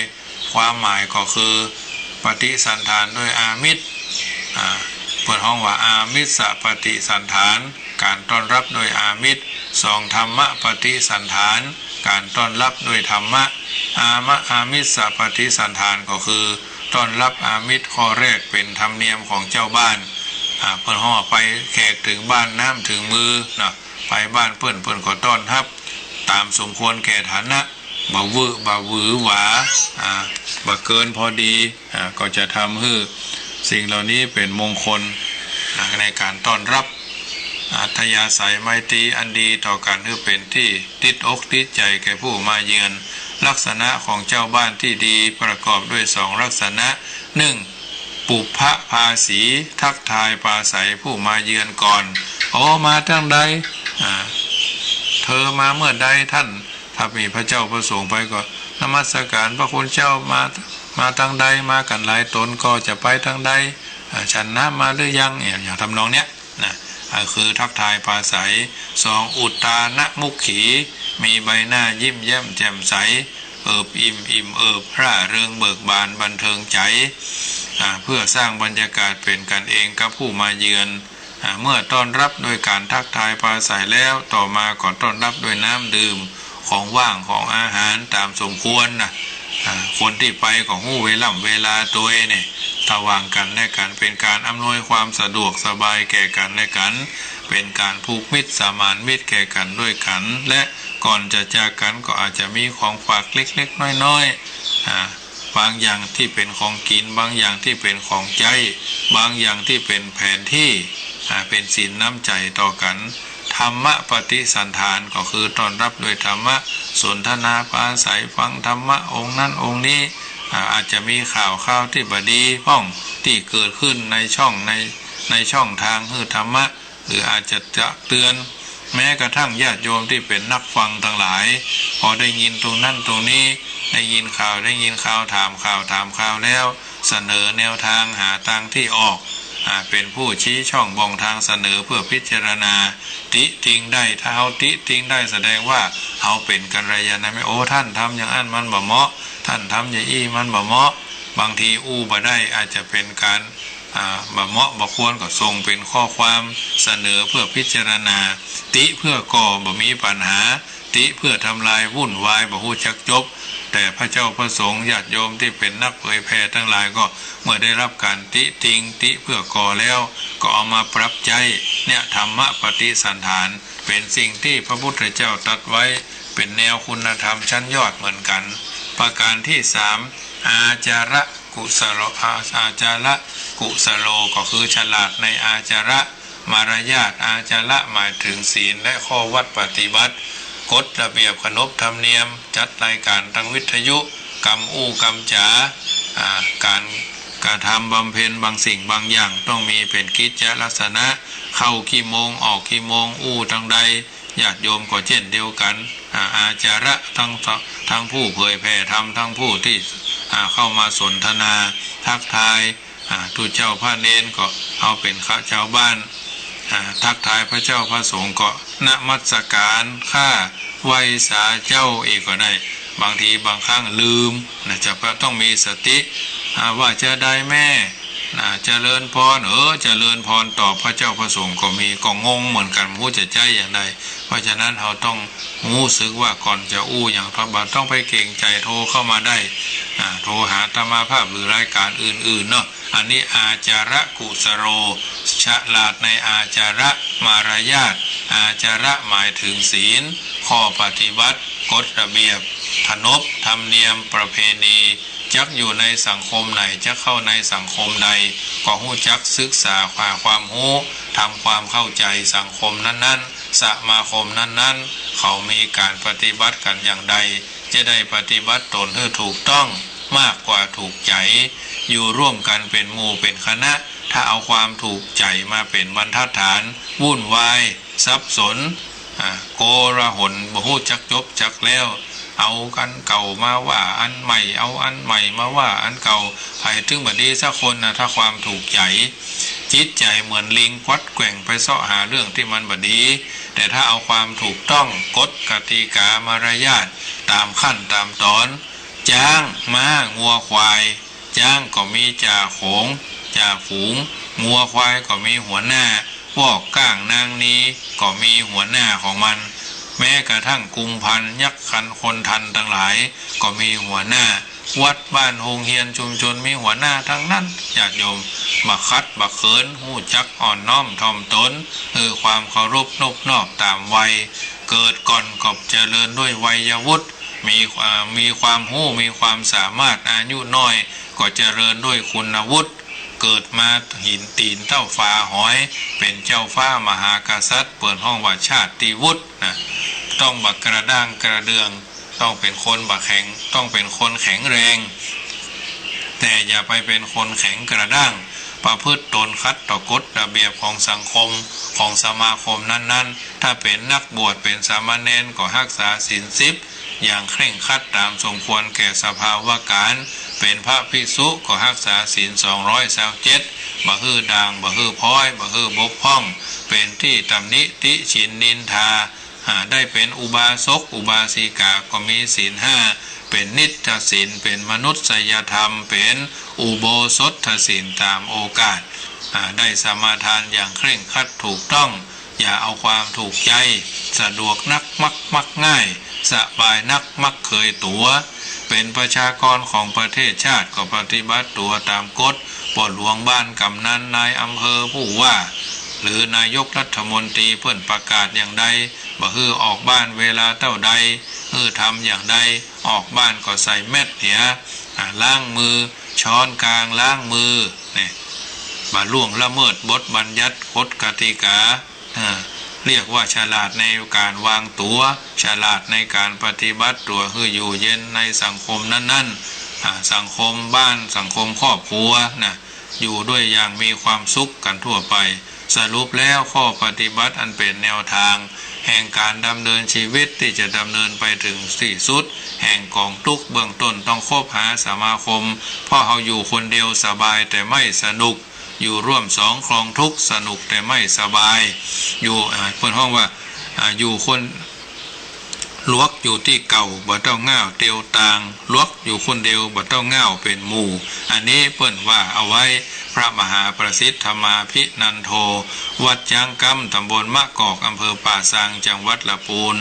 ความหมายก็คือปฏิสันถานด้วยอามิตรเปิดห้องว่าอามิสปฏิสันถานการต้อนรับโดยอามิตรสองธรรมะปฏิสันถานการต้อนรับโดยธรรมะอามิสปฏิสันถานก็คือต้อนรับอามิตรข้อแรกเป็นธรรมเนียมของเจ้าบ้านเพิ่นห่อไปแขกถึงบ้านน้ำถึงมือไปบ้านเพิ่นก็ต้อนรับตามสมควรแก่ฐานะบ่วือหวาบ่เกินพอดีก็จะทำให้สิ่งเหล่านี้เป็นมงคลในการต้อนรับอัธยาศัยไมตรีอันดีต่อกันให้เป็นที่ติดอกติดใจแก่ผู้มาเยือนลักษณะของเจ้าบ้านที่ดีประกอบด้วยสองลักษณะหนึ่งปุพพภาษีทักทายปราศัยผู้มาเยือนก่อนมาทางใดเธอมาเมื่อใดท่านถ้ามีพระเจ้าประสงค์ไปก็นมัสการพระคุณเจ้ามาทางใดมากันหลายตนก็จะไปทางใดฉันน้ำมาหรือยังอย่างทำนองเนี้ยคือทักทายปราศัยสองอุตตานมุขขีมีใบหน้ายิ้มแย้มแจ่มใสอิ่มร่าเริงเบิกบานบันเทิงใจเพื่อสร้างบรรยากาศเป็นกันเองกับผู้มาเยือนเมื่อต้อนรับโดยการทักทายปราศัยแล้วต่อมาก็ต้อนรับด้วยน้ำดื่มของว่างของอาหารตามสมควรคนที่ไปของหู้เวลาตัวเนี่ยระหว่างกันและกันเป็นการอำนวยความสะดวกสบายแก่กันและกันเป็นการผูกมิตรสมานมิตรแก่กันด้วยกันและก่อนจะจากกันก็อาจจะมีของฝากเล็กๆน้อยๆบางอย่างที่เป็นของกินบางอย่างที่เป็นของใจบางอย่างที่เป็นแผนที่เป็นสินน้ำใจต่อกันท รรมปฏิสันฐานก็คือต้อนรับด้วยธรรมะสนทนาปราศัยฟังธรรมะองค์นั้นองค์นี้อาจจะมีข่าวที่บดีพ้องที่เกิดขึ้นในช่องทางคือธรรมะหรืออาจจะเตือนแม้กระทั่งญาติโยมที่เป็นนักฟังทั้งหลายพอได้ยินตรงนั้นตรงนี้ได้ยินข่าวถามข่าวแล้วเสนอแนวทางหาทางที่ออกเป็นผู้ชี้ช่องบ่งทางเสนอเพื่อพิจารณาติติงได้ถ้าเฮาติติงได้แสดงว่าเฮาเป็นกัลยาณมิตรโอ้ท่านทำอย่างอันมันบ่เหมาะท่านทำอย่างอี้มันบ่เหมาะบางทีบ่ได้อาจจะเป็นการบ่เหมาะบ่ควรก็ทรงเป็นข้อความเสนอเพื่อพิจารณาติเพื่อก่อบ่มีปัญหาติเพื่อทำลายวุ่นวายบ่ฮู้จักจบแต่พระเจ้าพระสงฆ์ญาติโยมที่เป็นนักเผยแผ่ทั้งหลายก็เมื่อได้รับการติติงติเพื่อก่อแล้วก็เอามาปรับใจเนี่ยธรรมะปฏิสันฐานเป็นสิ่งที่พระพุทธเจ้าตรัสไว้เป็นแนวคุณธรรมชั้นยอดเหมือนกันประการที่3อาจาระกุสโลอาจาระกุสโลก็คือฉลาดในอาจาระมารยาทอาจาระหมายถึงศีลและข้อวัดปฏิบัติกฎระเบียบขนบธรรมเนียมจัดรายการทางวิทยุกรรมการทำบำเพ็ญบางสิ่งบางอย่างต้องมีเป็นกิจลักษณะเข้ากี่โมงออกกี่โมงทางใดญาติโยมก็เช่นเดียวกันอาจาระทั้งผู้เผยแผ่ธรรมทั้งผู้ที่เข้ามาสนทนาทักทายทุเจ้าพระเนนก็เอาเป็นข้าชาวบ้านทักทายพระเจ้าพระสงฆ์ก็นมัสการข้าไหว้สาเจ้าอีกก็ได้บางทีบางครั้งลืมจะต้องมีสติว่าจะได้แม่เจริญพรเจริญพรต่อพระเจ้าพระสงฆ์ก็มีก็งงเหมือนกันผู้จะใจอย่างใดเพราะฉะนั้นเราต้องรู้สึกว่าก่อนจะอย่างพระบาทต้องไปเก่งใจโทรเข้ามาได้โทรหาธรรมภาพหรือรายการอื่นๆเนาะอันนี้อาจาระกุสโรฉลาดในอาจาระมารยาทอาจาระหมายถึงศีลข้อปฏิบัติกฎระเบียบขนบธรรมเนียมประเพณีจักอยู่ในสังคมไหนจะเข้าในสังคมใดก็หู้จักศึกษาความรู้ทำความเข้าใจสังคมนั้นๆสมาคมนั้นๆเขามีการปฏิบัติกันอย่างใดจะได้ปฏิบัติตนให้ถูกต้องมากกว่าถูกใจอยู่ร่วมกันเป็นหมู่เป็นคณะถ้าเอาความถูกใจมาเป็นบรรทัดฐานวุ่นวายสับสนโกลาหลบ่ฮู้จักจบจักแล้วเอาอันเก่ามาว่าอันใหม่เอาอันใหม่มาว่าอันเก่าใครถึงบัดนี้สักคนถ้าความถูกใจจิตใจเหมือนลิงควัดแกว่งไปเสาะหาเรื่องที่มันบัดนี้แต่ถ้าเอาความถูกต้องกฎกติกามารยาทตามขั้นตามตอนจ้างม้างัวควายจ้างก็มีจ่าโขงจ่าฝูงงัวควายก็มีหัวหน้าวอกก้างนางนี้ก็มีหัวหน้าของมันแม้กระทั่งกุมพันยักษ์คันคนทันทั้งหลายก็มีหัวหน้าวัดบ้านโรงเรียนชุมชนมีหัวหน้าทั้งนั้นญาติโยมบักคัดบักเขินหู้จักอ่อนน้อมถ่อมตนความเคารพนบนอบตามวัยเกิดก่อนกบเจริญด้วยวัยวุฒิมีความหู้มีความสามารถอายุน้อยก็เจริญด้วยคุณวุฒิเกิดมาหินตีนเต้าฟ้าหอยเป็นเจ้าฟ้ามหากษัตริย์เปิดห้องว่าชาติวุฒิต้องบักกระด้างกระเดืองต้องเป็นคนบักแข็งต้องเป็นคนแข็งแรงแต่อย่าไปเป็นคนแข็งกระด้างประพฤติตนคัดต่อกฎระเบียบของสังคมของสมาคมนั้นๆถ้าเป็นนักบวชเป็นสามเณรก็รักษาศีล10อย่างเคร่งครัดตามสมควรแก่สภาวะการเป็นพระภิกษุก็รักษาศีล227บ่ฮื้อด่างบ่ฮื้อพ้อยบ่ฮื้อบกพร่องเป็นที่ตำหนิติฉินนินทาได้เป็นอุบาสกอุบาสิกาก็มีศีล5เป็นนิจศีลเป็นมนุษยธรรมเป็นอุโบสถศีลตามโอกาสได้สมาทานอย่างเคร่งครัดถูกต้องอย่าเอาความถูกใจสะดวกนักมักง่ายสบายนักมักเคยตัวเป็นประชากรของประเทศชาติก็ปฏิบัติตัวตามกฎปลดหลวงบ้านกำนันนายอำเภอผู้ว่าหรือนายกรัฐมนตรีเพื่อนประกาศอย่างใดบ่ฮื้อออกบ้านเวลาเท่าใดทำอย่างใดออกบ้านก็ใส่แมสล้างมือช้อนกลางล้างมือบ่ล่วงละเมิดบทบัญญัติกฎกติกา เรียกว่าฉลาดในการวางตัวฉลาดในการปฏิบัติตัวคืออยู่เย็นในสังคมนั้นๆสังคมบ้านสังคมครอบครัวนะอยู่ด้วยอย่างมีความสุขกันทั่วไปสรุปแล้วข้อปฏิบัติอันเป็นแนวทางแห่งการดำเนินชีวิตที่จะดำเนินไปถึงที่สุดแห่งกองทุกข์เบื้องต้นต้องคบหาสมาคมเพราะเขาอยู่คนเดียวสบายแต่ไม่สนุกอยู่ร่วมสองครองทุกข์สนุกแต่ไม่สบายอยู่เพื่อนห้องว่าอยู่คนลวกอยู่ที่เก่าบ่ต้องง่าวเตียวต่างลวกอยู่คนเดียวบ่ต้องง่าวเป็นหมู่อันนี้เปิ้นว่าเอาไว้พระมหาประสิทธมาภินันโทวัดจางกำตำบลมะกอกอำเภอป่าซางจังหวัดละปูน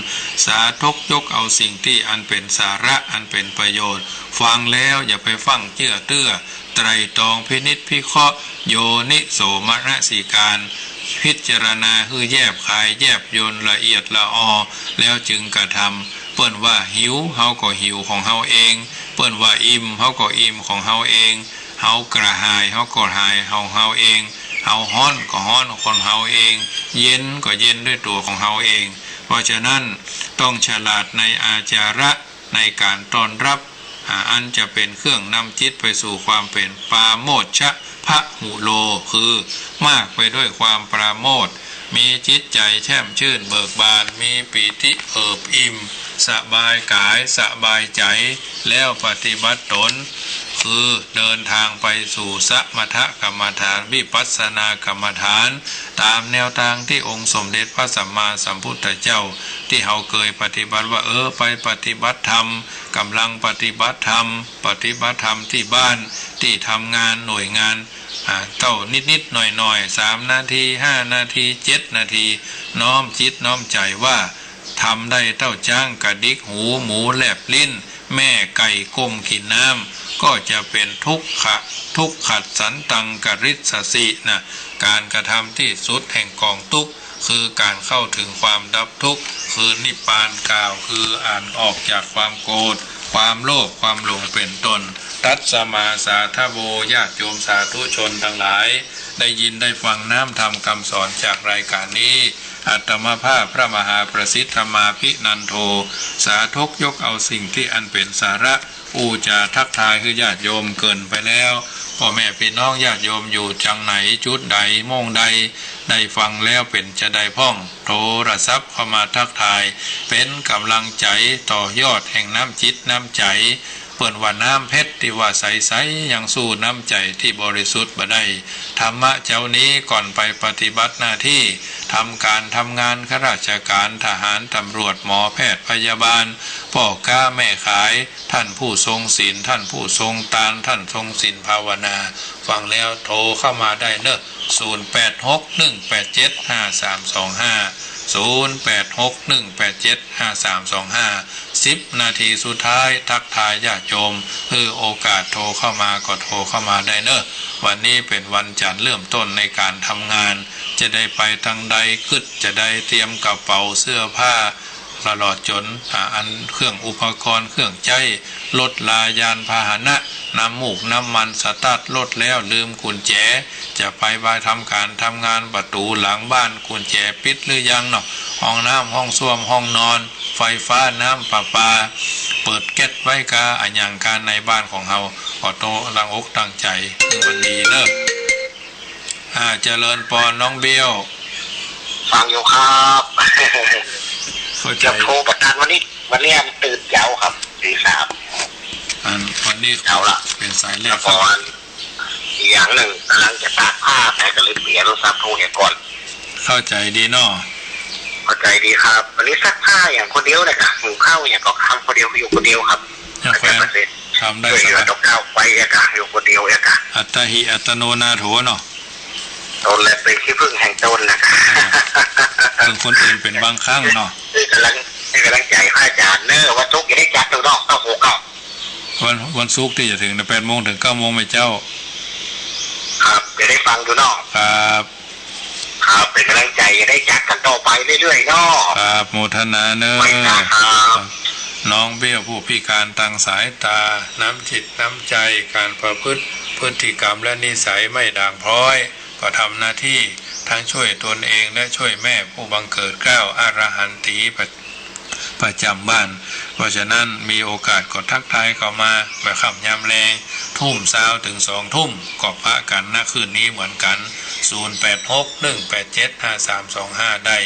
สาธกยกเอาสิ่งที่อันเป็นสาระอันเป็นประโยชน์ฟังแล้วอย่าไปฟังเจื้อเตื้อไตรตรองพินิจพิเคราะห์โยนิโสมนสิการพิจารณาคือแยบคายแยบยนละเอียดละออแล้วจึงกระทำเปิ้นว่าหิวเฮาก็หิวของเฮาเองเปิ้นว่าอิ่มเฮาก็อิ่มของเฮาเองเฮากระหายเฮาก็หายของเฮาเองเฮาฮ้อนก็ฮ้อนของเฮาเองเย็นก็เย็นด้วยตัวของเฮาเองเพราะฉะนั้นต้องฉลาดในอาจาระในการต้อนรับอันจะเป็นเครื่องนำจิตไปสู่ความเป็นปาโมชฌะพะหุโลคือมากไปด้วยความปราโมทย์มีจิตใจแช่มชื่นเบิกบานมีปีติเอิบอิ่มสบายกายสบายใจแล้วปฏิบัติตนคือเดินทางไปสู่สมถกรรมฐานวิปัสสนากรรมฐานตามแนวทางที่องค์สมเด็จพระสัมมาสัมพุทธเจ้าที่เขาเคยปฏิบัติว่าไปปฏิบัติธรรมกำลังปฏิบัติธรรมที่บ้านที่ทำงานหน่วยงานเท่านิดๆหน่อยๆ3 นาที5 นาที7 นาทีน้อมจิตน้อมใจว่าทำได้เท่าจ้างกระดิกหูหมูแลบลิ้นแม่ไก่ก้มกินน้ำก็จะเป็นทุกขัดสันตังกริสสินะการกระทำที่สุดแห่งกองทุกข์คือการเข้าถึงความดับทุกข์คือนิพพานกล่าวคืออ่านออกจากความโกรธความโลภความหลงเป็นต้นตัสสมาสาธโวญาติโยมสาธุชนทั้งหลายได้ยินได้ฟังน้ำธรรมคำสอนจากรายการนี้อาตมาภาพพระมหาประสิทธมาภินันโทสาธกยกเอาสิ่งที่อันเป็นสาระอูจาทักทายคือญาติโยมเกินไปแล้วพ่อแม่พี่น้องญาติโยมอยู่จังไหนจุดใดโมงใดได้ฟังแล้วเป็นจะได้พ่องโทรศัพท์เข้ามาทักทายเป็นกำลังใจต่อยอดแห่งน้ำจิตน้ำใจเปิ่นว่าน้ำเพชรที่ว่าใสๆยังสู้น้ำใจที่บริสุทธิ์บ่ได้ธรรมะเจ้านี้ก่อนไปปฏิบัติหน้าที่ทำการทำงานข้าราชการทหารตำรวจหมอแพทย์พยาบาลพ่อค้าแม่ขายท่านผู้ทรงศีลท่านผู้ทรงตานท่านทรงศีลภาวนาฟังแล้วโทรเข้ามาได้เนอะ0861875325 10 นาทีสุดท้ายทักทายญาติโยมโอกาสโทรเข้ามาก็โทรเข้ามาได้เนอะวันนี้เป็นวันจันทร์เริ่มต้นในการทำงานจะได้ไปทางใดขึ้นจะได้เตรียมกระเป๋าเสื้อผ้าตลอดจนอันเครื่องอุปกรณ์เครื่องใจรถลายานพาหนะน้ำมูกน้ำมันสตาร์ทรถแล้วลืมกุญแจจะไปทำการทำงานประตูหลังบ้านกุญแจปิดหรือยังเนาะห้องน้ำห้องส้วมห้องนอนไฟฟ้าน้ำประปาเปิดแก๊สไว้กาอันอย่างการในบ้านของเฮาขอโตตั้งอกตั้งใจวันดีเนอะเจริญปอนน้องเบี้ยวฟังอยู่ครับจะโทรประกันวันนี้ตื่นเช้าครับตี 3วันนี้เอาละเป็นสายแรกก่อนอีกอย่างหนึ่งกำลังจะตากผ้าแต่ก็เลยเปลี่ยนรถซักโทรเนี่ยก่อนเข้าใจดีเนาะเข้าใจดีครับวันนี้ซักผ้าอย่างคนเดียวเลยค่ะหุงข้าวอย่างก็ทำคนเดียวอยู่คนเดียวครับทำได้สบายตกข้าวไปเอกะอยู่คนเดียวเอกะอัตหิอัตโนนาโถเนาะตนและเป็นที่พึ่งแห่งตนนะคะเป็นคนอื่นเป็นบางครั้งเนาะกำลังใจพระอาจารย์เนอะวันศุกร์จะได้จัดตัวเนาะต้องหัวเก่าวันศุกร์ที่จะถึง8 โมงถึง9 โมงไหมเจ้าครับจะได้ฟังดูเนาะครับเป็นกำลังใจจะได้จัดกันต่อไปเรื่อยๆเนาะครับโมทนาเนอะน้องเบี้ยผู้พิการทางสายตาน้ำจิตน้ำใจการประพฤติพฤติกรรมและนิสัยไม่ด่างพร้อยก็ทำหน้าที่ท ทั้งช่วยตนเองและช่วยแม่ผู้บังเกิดเกล้าอรหันตีประจำบ้านเพราะฉะนั้นมีโอกาสก็ทักทายเข้ามาแบบค่ำยามแรงทุ่มเช้าถึง2 ทุ่มก็พระกันณคืนนี้เหมือนกัน0861875325ได้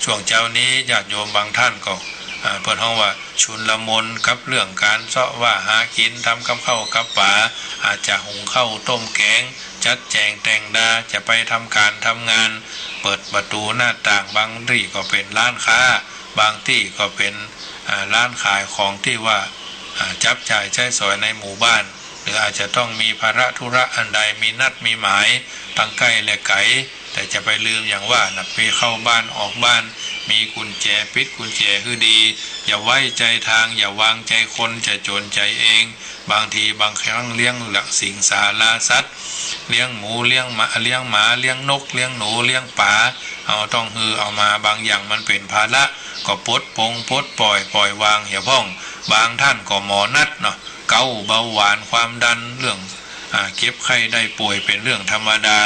ช่วงเช้านี้ญาติโยมบางท่านก็เปิดห้องว่าชุนละมนกับเรื่องการเสาะว่าหากินทำกับข้าวกับป่าอาจจะหุงข้าวต้มแกงจัดแจงแต่งดาจะไปทำการทำงานเปิดประตูหน้าต่างบางที่ก็เป็นร้านค้าบางที่ก็เป็นร้านขายของที่ว่าจับจ่ายใช้สอยในหมู่บ้านหรืออาจจะต้องมีภาระธุระอันใดมีนัดมีหมายตั้งใกล้และไกลแต่จะไปลืมอย่างว่านักไปเข้าบ้านออกบ้านมีกุญแจปิดกุญแจคือดีอย่าไว้ใจทางอย่าวางใจคนจะจนใจเองบางทีบางครั้งเลี้ยงหลักสิงสาราสัตว์เลี้ยงหมูเลี้ยงหมาเลี้ยงนกเลี้ยงหนูเลี้ยงปลาเอาต้องเอามาบางอย่างมันเป็นภาระก็ปลดปล่อยวางเหี่ยพ่องบางท่านก็หมอนัดเนาะเกาเบาหวานความดันเรื่องเก็บไข้ได้ป่วยเป็นเรื่องธรรมดา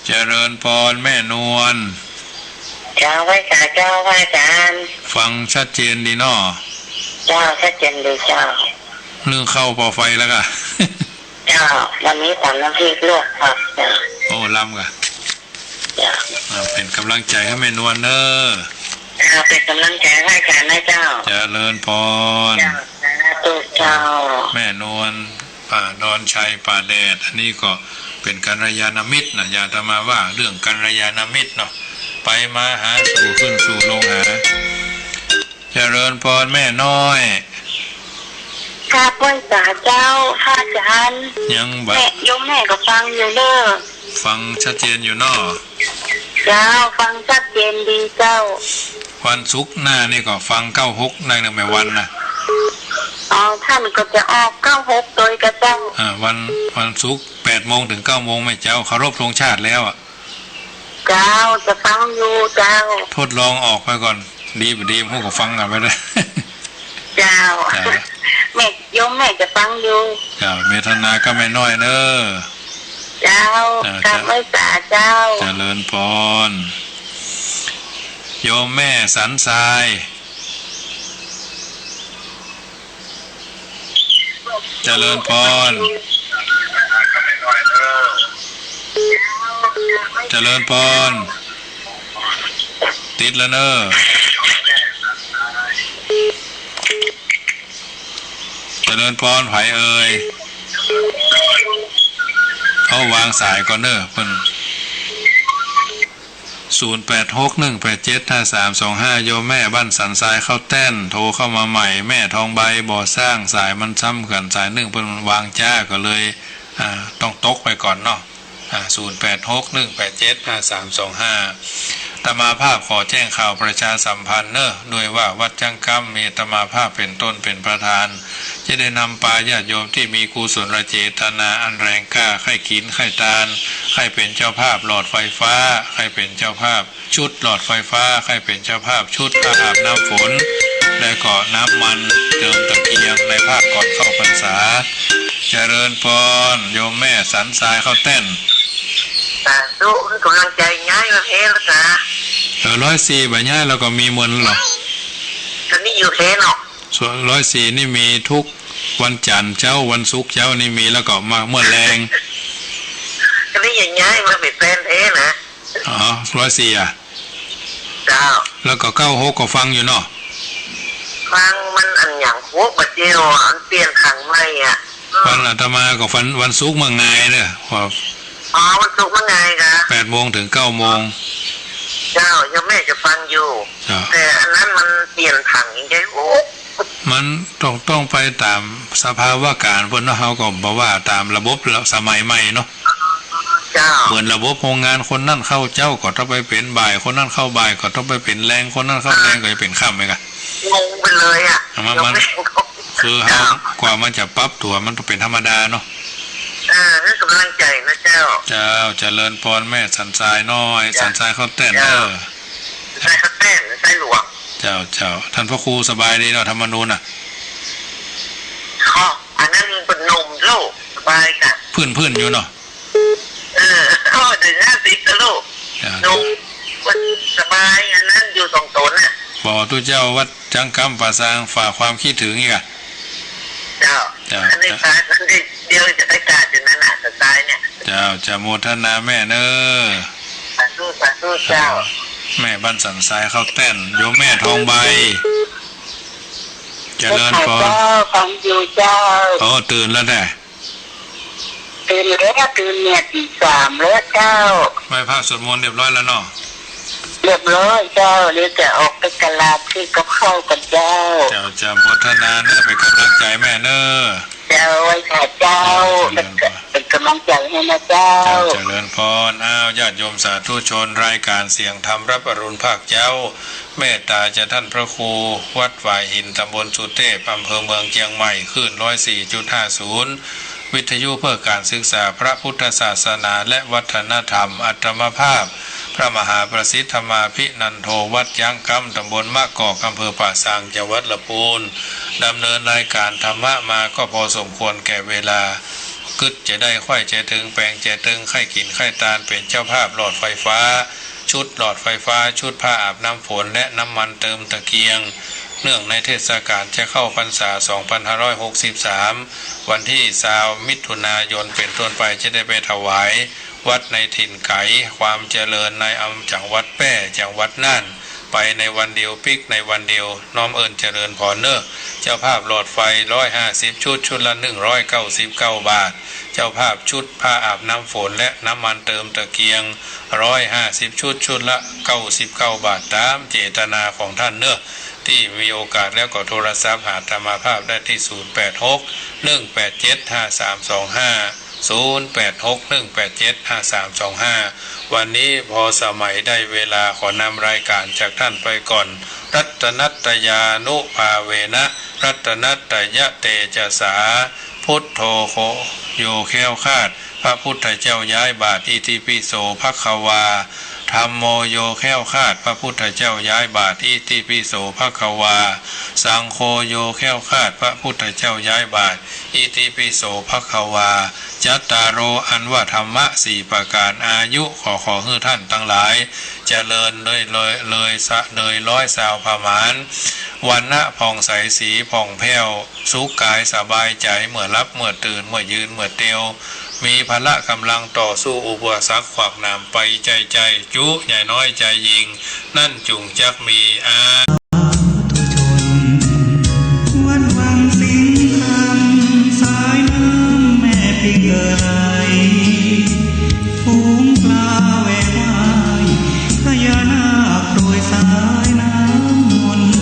เจริญพรแม่นวลเจ้าไว้ค่ะเจ้าว่าอาจารย์ฟังชัดเจนดีเนาะเจ้าชัดเจนดีเจ้าเรื่องเข้าปอไฟแล้วก็เจ้าวันนี้ทำน้ำพริกลวกผักเจ้าโอ้ล้ำกะเป็นกำลังใจให้แม่นวลเด้อเป็นกำลังใจให้อาจารย์นะเจ้าเจริญพรเจ้าแม่นวลป่าดอนชัยป่าแดดอันนี้ก็เป็นกัลยาณมิตรนะอย่าจะมาว่าเรื่องกัลยาณมิตรเนาะไปมาหาสู่ขึ้นสู่ลงหาเจริญพรแม่น้อยข้าพเจ้าเจ้าข้าอาจารย์ยังแบบโยมแม่ก็ฟังอยู่เด้อฟังชัดเจนอยู่เนาะเจ้าฟังชัดเจนดีเจ้าวันศุกร์หน้านี่ก็ฟัง96ในหนึ่งวันนะท่านก็จะออก96โดยกระเจ้าวันศุกร์8 โมงถึง9 โมงไม่เจ้าเคารพธงชาติแล้วอ่ะเจ้าจะฟังอยู่เจ้าทดลองออกไปก่อนดีพวกก็ฟังกันไปเลยเจ้าแม่โยมแม่จะฟังอยู่เจ้าเมตนาก็ไม่น้อยเนอะเจ้ากราบไหว้ศาลเจ้าเจริญพรโยมแม่สันทรายเจริญพรเจริญพรติดแล้วเนอะเจริญพรไผเอ่ยเขาวางสายก่อนเนอะเพิ่น0861875325โยมแม่บ้านสันทรายเข้าแต้นโทรเข้ามาใหม่แม่ทองใบบ่อสร้างสายมันซ้ำกันสายหนึ่งเพิ่นวางจ้าก็เลยต้องตกไปก่อนเนาะ0861875325ตมาภาพขอแจ้งข่าวประชาสัมพันธ์เนอะโดยว่าวัดจังกำมีตมาภาพเป็นต้นเป็นประธานจะได้นำปาญาติโยมที่มีกุศลเจตนาอันแรงกล้าใคร่ขินใคร่ตาลใครเป็นเจ้าภาพหลอดไฟฟ้าใครเป็นเจ้าภาพชุดหลอดไฟฟ้าใครเป็นเจ้าภาพชุดอาบน้ำฝนและก็น้ำมันเติมตะเกียงในภาคก่อนเข้าพรรษาเจริญพรโยมแม่สันทรายเข้าเต้นสู้กำลังใจง่ายมาเทแล้วจ้ะ104แบบง่ายแล้วก็มีมวลหรอตอนนี้อยู่เทเนาะส่วน104นี่มีทุกวันจันทร์เจ้าวันศุกร์เจ้านี่มีแล้วก็มาเมื่อแรงตอนนี้อย่างง่ายมาเป็นแฟนเทนะ104อ่ะเจ้าแล้วก็96ก็ฟังอยู่เนาะฟังมันอันอย่างโคบเจียวอันเปลี่ยนขังไม่อ่ะวันอาตมาก็วันศุกร์เมื่อไงเนี่ยวันศุกร์เมื่อไงคะ8 โมงถึง9 โมงเจ้ายังแม่จะฟังอยู่แต่อันนั้นมันเปลี่ยนถังยังไงโอ้มันต้องไปตามสภาวะการเพิ่นเนาะเฮาก็บอกว่าตามระบบสมัยใหม่เนาะเหมือนระบบโรงงานคนนั่นเข้าเจ้าก็ต้องไปเป็นบ่ายคนนั่นเข้าบ่ายก็ต้องไปเป็นแรงคนนั่นเข้าแรงก็จะเป็นค่ำไหมกะงงไปเลยอ่ะมันคือเฮากว่ามันจะปรับตัวมันต้องเป็นธรรมดาเนาะให้กำลังใจนะเจ้าเจริญพรแม่สันทรายน้อยสันทรายเข้าเต้นใช่เข้าเต้นใช่หลวงเจ้าท่านพระครูสบายดีเนาะธรรมนูญน่ะอันนั้นเป็นนมโลกสบายค่ะพื้นอยู่เนาะ สบายอันนั้นอยู่ตรงตนน่ะบอกตุเจ้าวัดจังคำป่าซางฝากความคิดถึงอีกอ่ะเจ้าอันนี้ตายเดียวจะได้การอยู่นั่นน่ะตายเนี่ยเจ้าจะโมทนาแม่เนอสาธุสาธุเจ้าแม่บ้านสันทรายเข้าเต้นโยมแม่ทองใบเจริญพรฟังอยู่เจ้าโอ้ตื่นแล้วแน่ตื่นแล้วตื่นเนี่ยตี 3แล้วเจ้าไหว้พระสวดมนต์เรียบร้อยแล้วเนาะเรียบร้อยเจ้าเดี๋ยวจะออกไปตลาดที่กับข้าวกับเจ้าจะโมทนาเนอเป็นกำลังใจแม่เนอเจ้าไว้ค่ะเจ้าเป็นกำลังใจให้นะเจ้าเจริญพรญาติโยมสาธุชนรายการเสียงธรรมรับอรุณภาคเจ้าเมตตาจะท่านพระครูวัดฝ่ายหินตำบลสุเทพอำเภอเมืองเชียงใหม่คลื่น 104.50 วิทยุเพื่อการศึกษาพระพุทธศาสนาและวัฒนธรรมอัตมภาพพระมหาประสิทธมาภินันโทวัดยังกำตำบลมะกอกอำเภอป่าซางจังหวัดลำพูนดำเนินรายการธรรมะมาก็พอสมควรแก่เวลากึดจะได้ค่อยใจถึงแปลงใจตึงไข่กินไข่ตาลเป็นเจ้าภาพหลอดไฟฟ้าชุดหลอดไฟฟ้าชุดผ้าอาบน้ำฝนและน้ำมันเติมตะเกียงเนื่องในเทศกาลจะเข้าพรรษา 2563 วันที่20 มิถุนายนเป็นต้นไปจะได้ไปถวายวัดในถิ่นไก่ความเจริญในจังหวัดแป้จังหวัดน่านไปในวันเดียวปิกในวันเดียวน้อมเอิญเจริญพรเนอเจ้าภาพหลอดไฟ150ชุดชุดละ199 บาทเจ้าภาพชุดผ้าอาบน้ำฝนและน้ำมันเติมตะเกียง150ชุดชุดละ99 บาทตามเจตนาของท่านเนอที่มีโอกาสแล้วก็โทรศัพท์หาธรรมภาพได้ที่086-187-5325 วันนี้พอสมัยได้เวลาขอนำรายการจากท่านไปก่อนรัตนัตยานุภาเวนะรัตนัตยะเตจสาพุทโธโคโยแค้วคาดพระพุทธเจ้าย้ายบาทอิติปิโสภควาธัมโมโยแค้วคาดพระพุทธเจ้าย้ายบาทอิติปิโสภควาสังโฆโยแค้วคาดพระพุทธเจ้าย้ายบาทอิติปิโสภควาจัตตารโออันว่าธรรมะ4ประการอายุขอให้ท่านทั้งหลายเจริญเลย100 สาวพมานวันณะผ่องใสสีผ่องแผ้วสุขกายสบายใจเมื่อรับเมื่อตื่นเมื่อยืนเมื่อเตียวมีพละกำลังต่อสู้อุปสรรคขวากน้ำไปใจจุใหญ่น้อยใจยิงนั่นจุงจักมีวันวังสิงคำสายน้ำแม่ปิงเอ่ยฝูงปลาแหวกว่ายพญานาคโปรยสายน้ำมนต์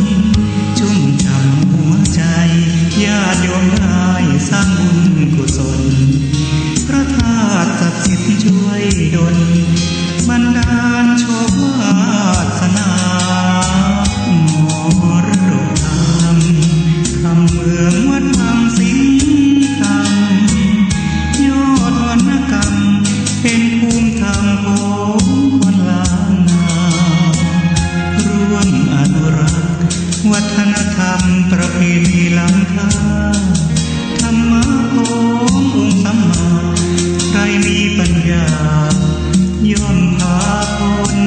ชุ่มฉ่ำหัวใจญาติโยมได้สร้างบุญกุศลพระธาตุศักดิ์สิทธิ์ช่วยดลบันดาลโชควาสนาหมรดกธรรมคำเมืองวัดวังสิงคำยอดวรรณกรรมเป็นภูมิธรรมของคนล้านนาร่วมอนุรักษ์วัฒนธรรมประเพณีล้ำค่าธรรมะขององค์สัมมาใครมีปัญญาย่อมพาคน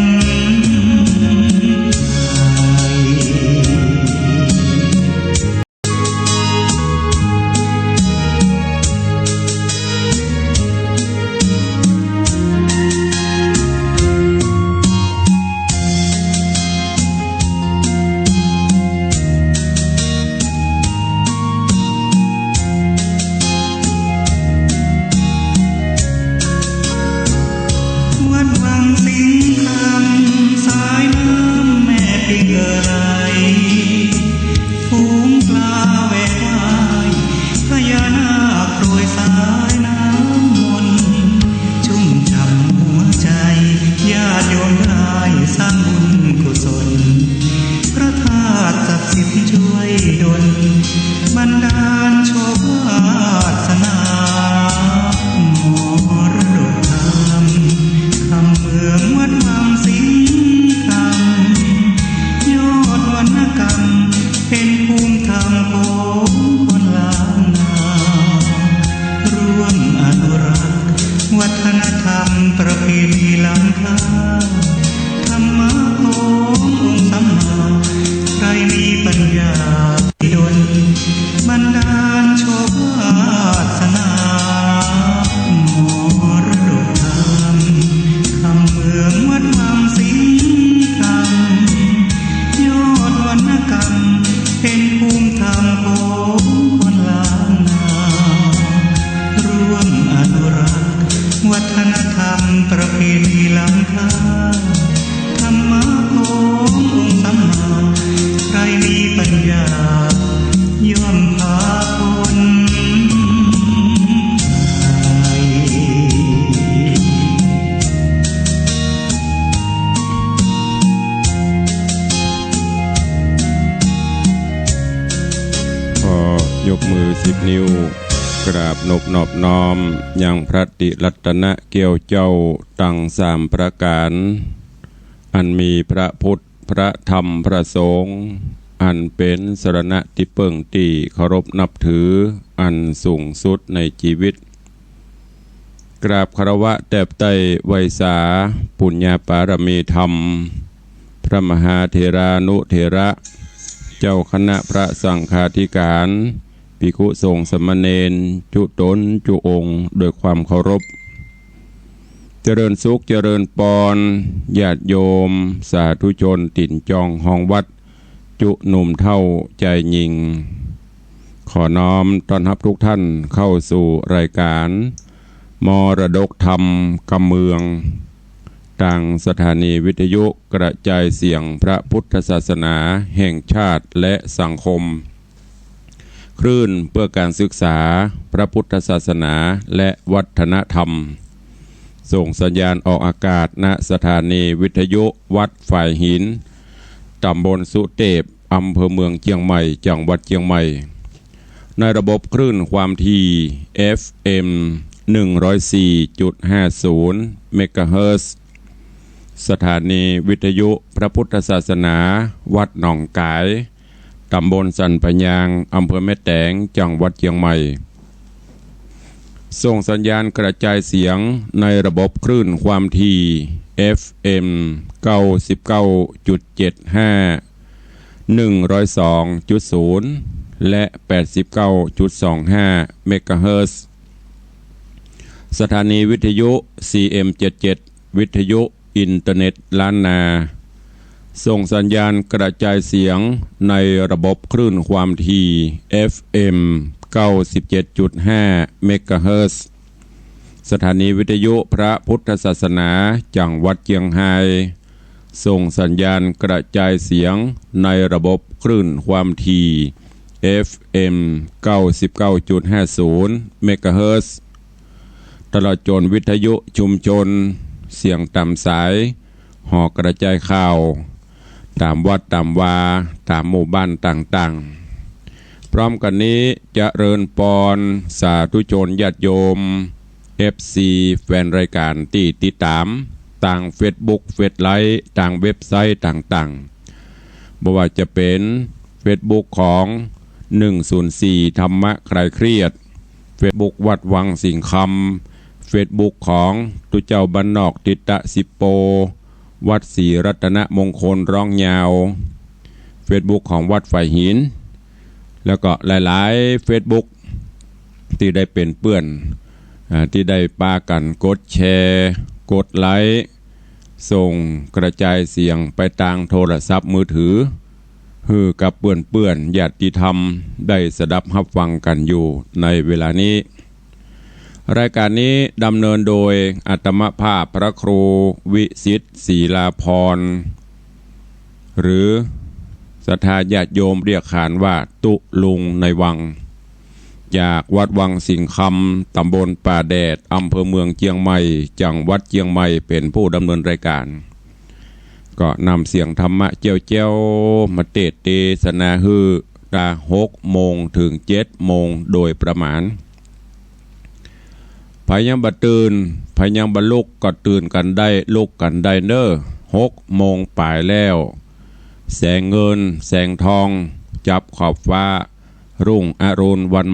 บันดาลโชควาสนาหมรดกธรรมคำเมืองวัดวังสิงคำยอดวรรณกรรมเป็นภูมิธรรมของคนล้านนาร่วมอนุรักษ์วัฒนธรรมประเพณีล้ำค่าธรรมะ เพณีล้ำค่าธรรมะขององค์สัมมาใครมีปัญญาย่อมพาพ้นยกมือ10 นิ้วกราบนบน้อมยังพระติรัตนะเกี่ยวเจ้าตั้ง3 ประการอันมีพระพุทธพระธรรมพระสงฆ์อันเป็นสรณะที่เปิ่งตีเคารพนับถืออันสูงสุดในชีวิตกราบคารวะแตบไต้ไวยสาปุญญาปารมีธรรมพระมหาเถรานุเถระเจ้าคณะพระสังฆาธิการภิกขุสงฆ์สมณเณรจุตนจุองค์โดยความเคารพเจริญสุขเจริญปอนญาติโยมสาธุชนติ่นจองห้องวัดจุหนุ่มเท่าใจยิงขอน้อมต้อนรับทุกท่านเข้าสู่รายการมรดกธรรมกำเมืองต่างสถานีวิทยุกระจายเสียงพระพุทธศาสนาแห่งชาติและสังคมคลื่นเพื่อการศึกษาพระพุทธศาสนาและวัฒนธรรมส่งสัญญาณออกอากาศณสถานีวิทยุวัดฝ่ายหินตำบลสุเทพอำเภอเมืองเชียงใหม่จังหวัดเชียงใหม่ในระบบคลื่นความถี่ FM 104.50 เมกะเฮิรตซ์สถานีวิทยุพระพุทธศาสนาวัดหนองกายตำบลสันปะยางอำเภอแม่แตงจังหวัดเชียงใหม่ส่งสัญญาณกระจายเสียงในระบบคลื่นความถี่ FM 99.75 102.0 และ 89.25 เมกะเฮิรตซ์สถานีวิทยุ CM77 วิทยุอินเทอร์เน็ตล้านนาส่งสัญญาณกระจายเสียงในระบบคลื่นความถี่ FM 97.5 เมกะเฮิรตซ์สถานีวิทยุพระพุทธศาสนาจังหวัดเชียงรายส่งสัญญาณกระจายเสียงในระบบคลื่นความถี่ FM 99.50 เมกะเฮิรตซ์ตลอดจนวิทยุชุมชนเสียงตามสายหอกระจายข่าวตามวัดตามวาตามหมู่บ้านต่างๆพร้อมกันนี้จะเริญปอนสาธุชนญาติโยม FC แฟนรายการที่ติดตามต่าง Facebook เฟซไลค์ต่างเว็บไซต์ต่างๆบ่ว่าจะเป็น Facebook ของ104ธรรมะคลายเครียด Facebook วัดวังสิงห์คำ Facebook ของตุเจ้าบ้านนอกติตะสิโปวัดศรีรัตนมงคลร้องยาว Facebook ของวัดฝ่ายหินแล้วก็หลายๆ Facebook ที่ได้เป็นเปื้อนที่ได้ปากันกดแชร์กดไลค์ส่งกระจายเสียงไปทางโทรศัพท์มือถือฮือกับเปื้อนญาติธรรมได้สดับรับฟังกันอยู่ในเวลานี้รายการนี้ดำเนินโดยอาตมภาพพระครูวิสิทธิ์ศรีลาภรณ์หรือศรัทธาญาติโยมเรียกขานว่าตุลุงในวังจากวัดวังสิงห์คำตำบลป่าแดดอำเภอเมืองเชียงใหม่จังหวัดเชียงใหม่เป็นผู้ดำเนินรายการก็นำเสียงธรรมะเจ้ามาเทศนาฮือตา6 โมงถึง 7 โมงโดยประมาณพยังบัดตื่นพยังบัดลุกก็ตื่นกันได้ลุกกันได้เน้อ6 โมงป่ายแล้วแสงเงินแสงทองจับขอบฟ้ารุ่งอรุณวัน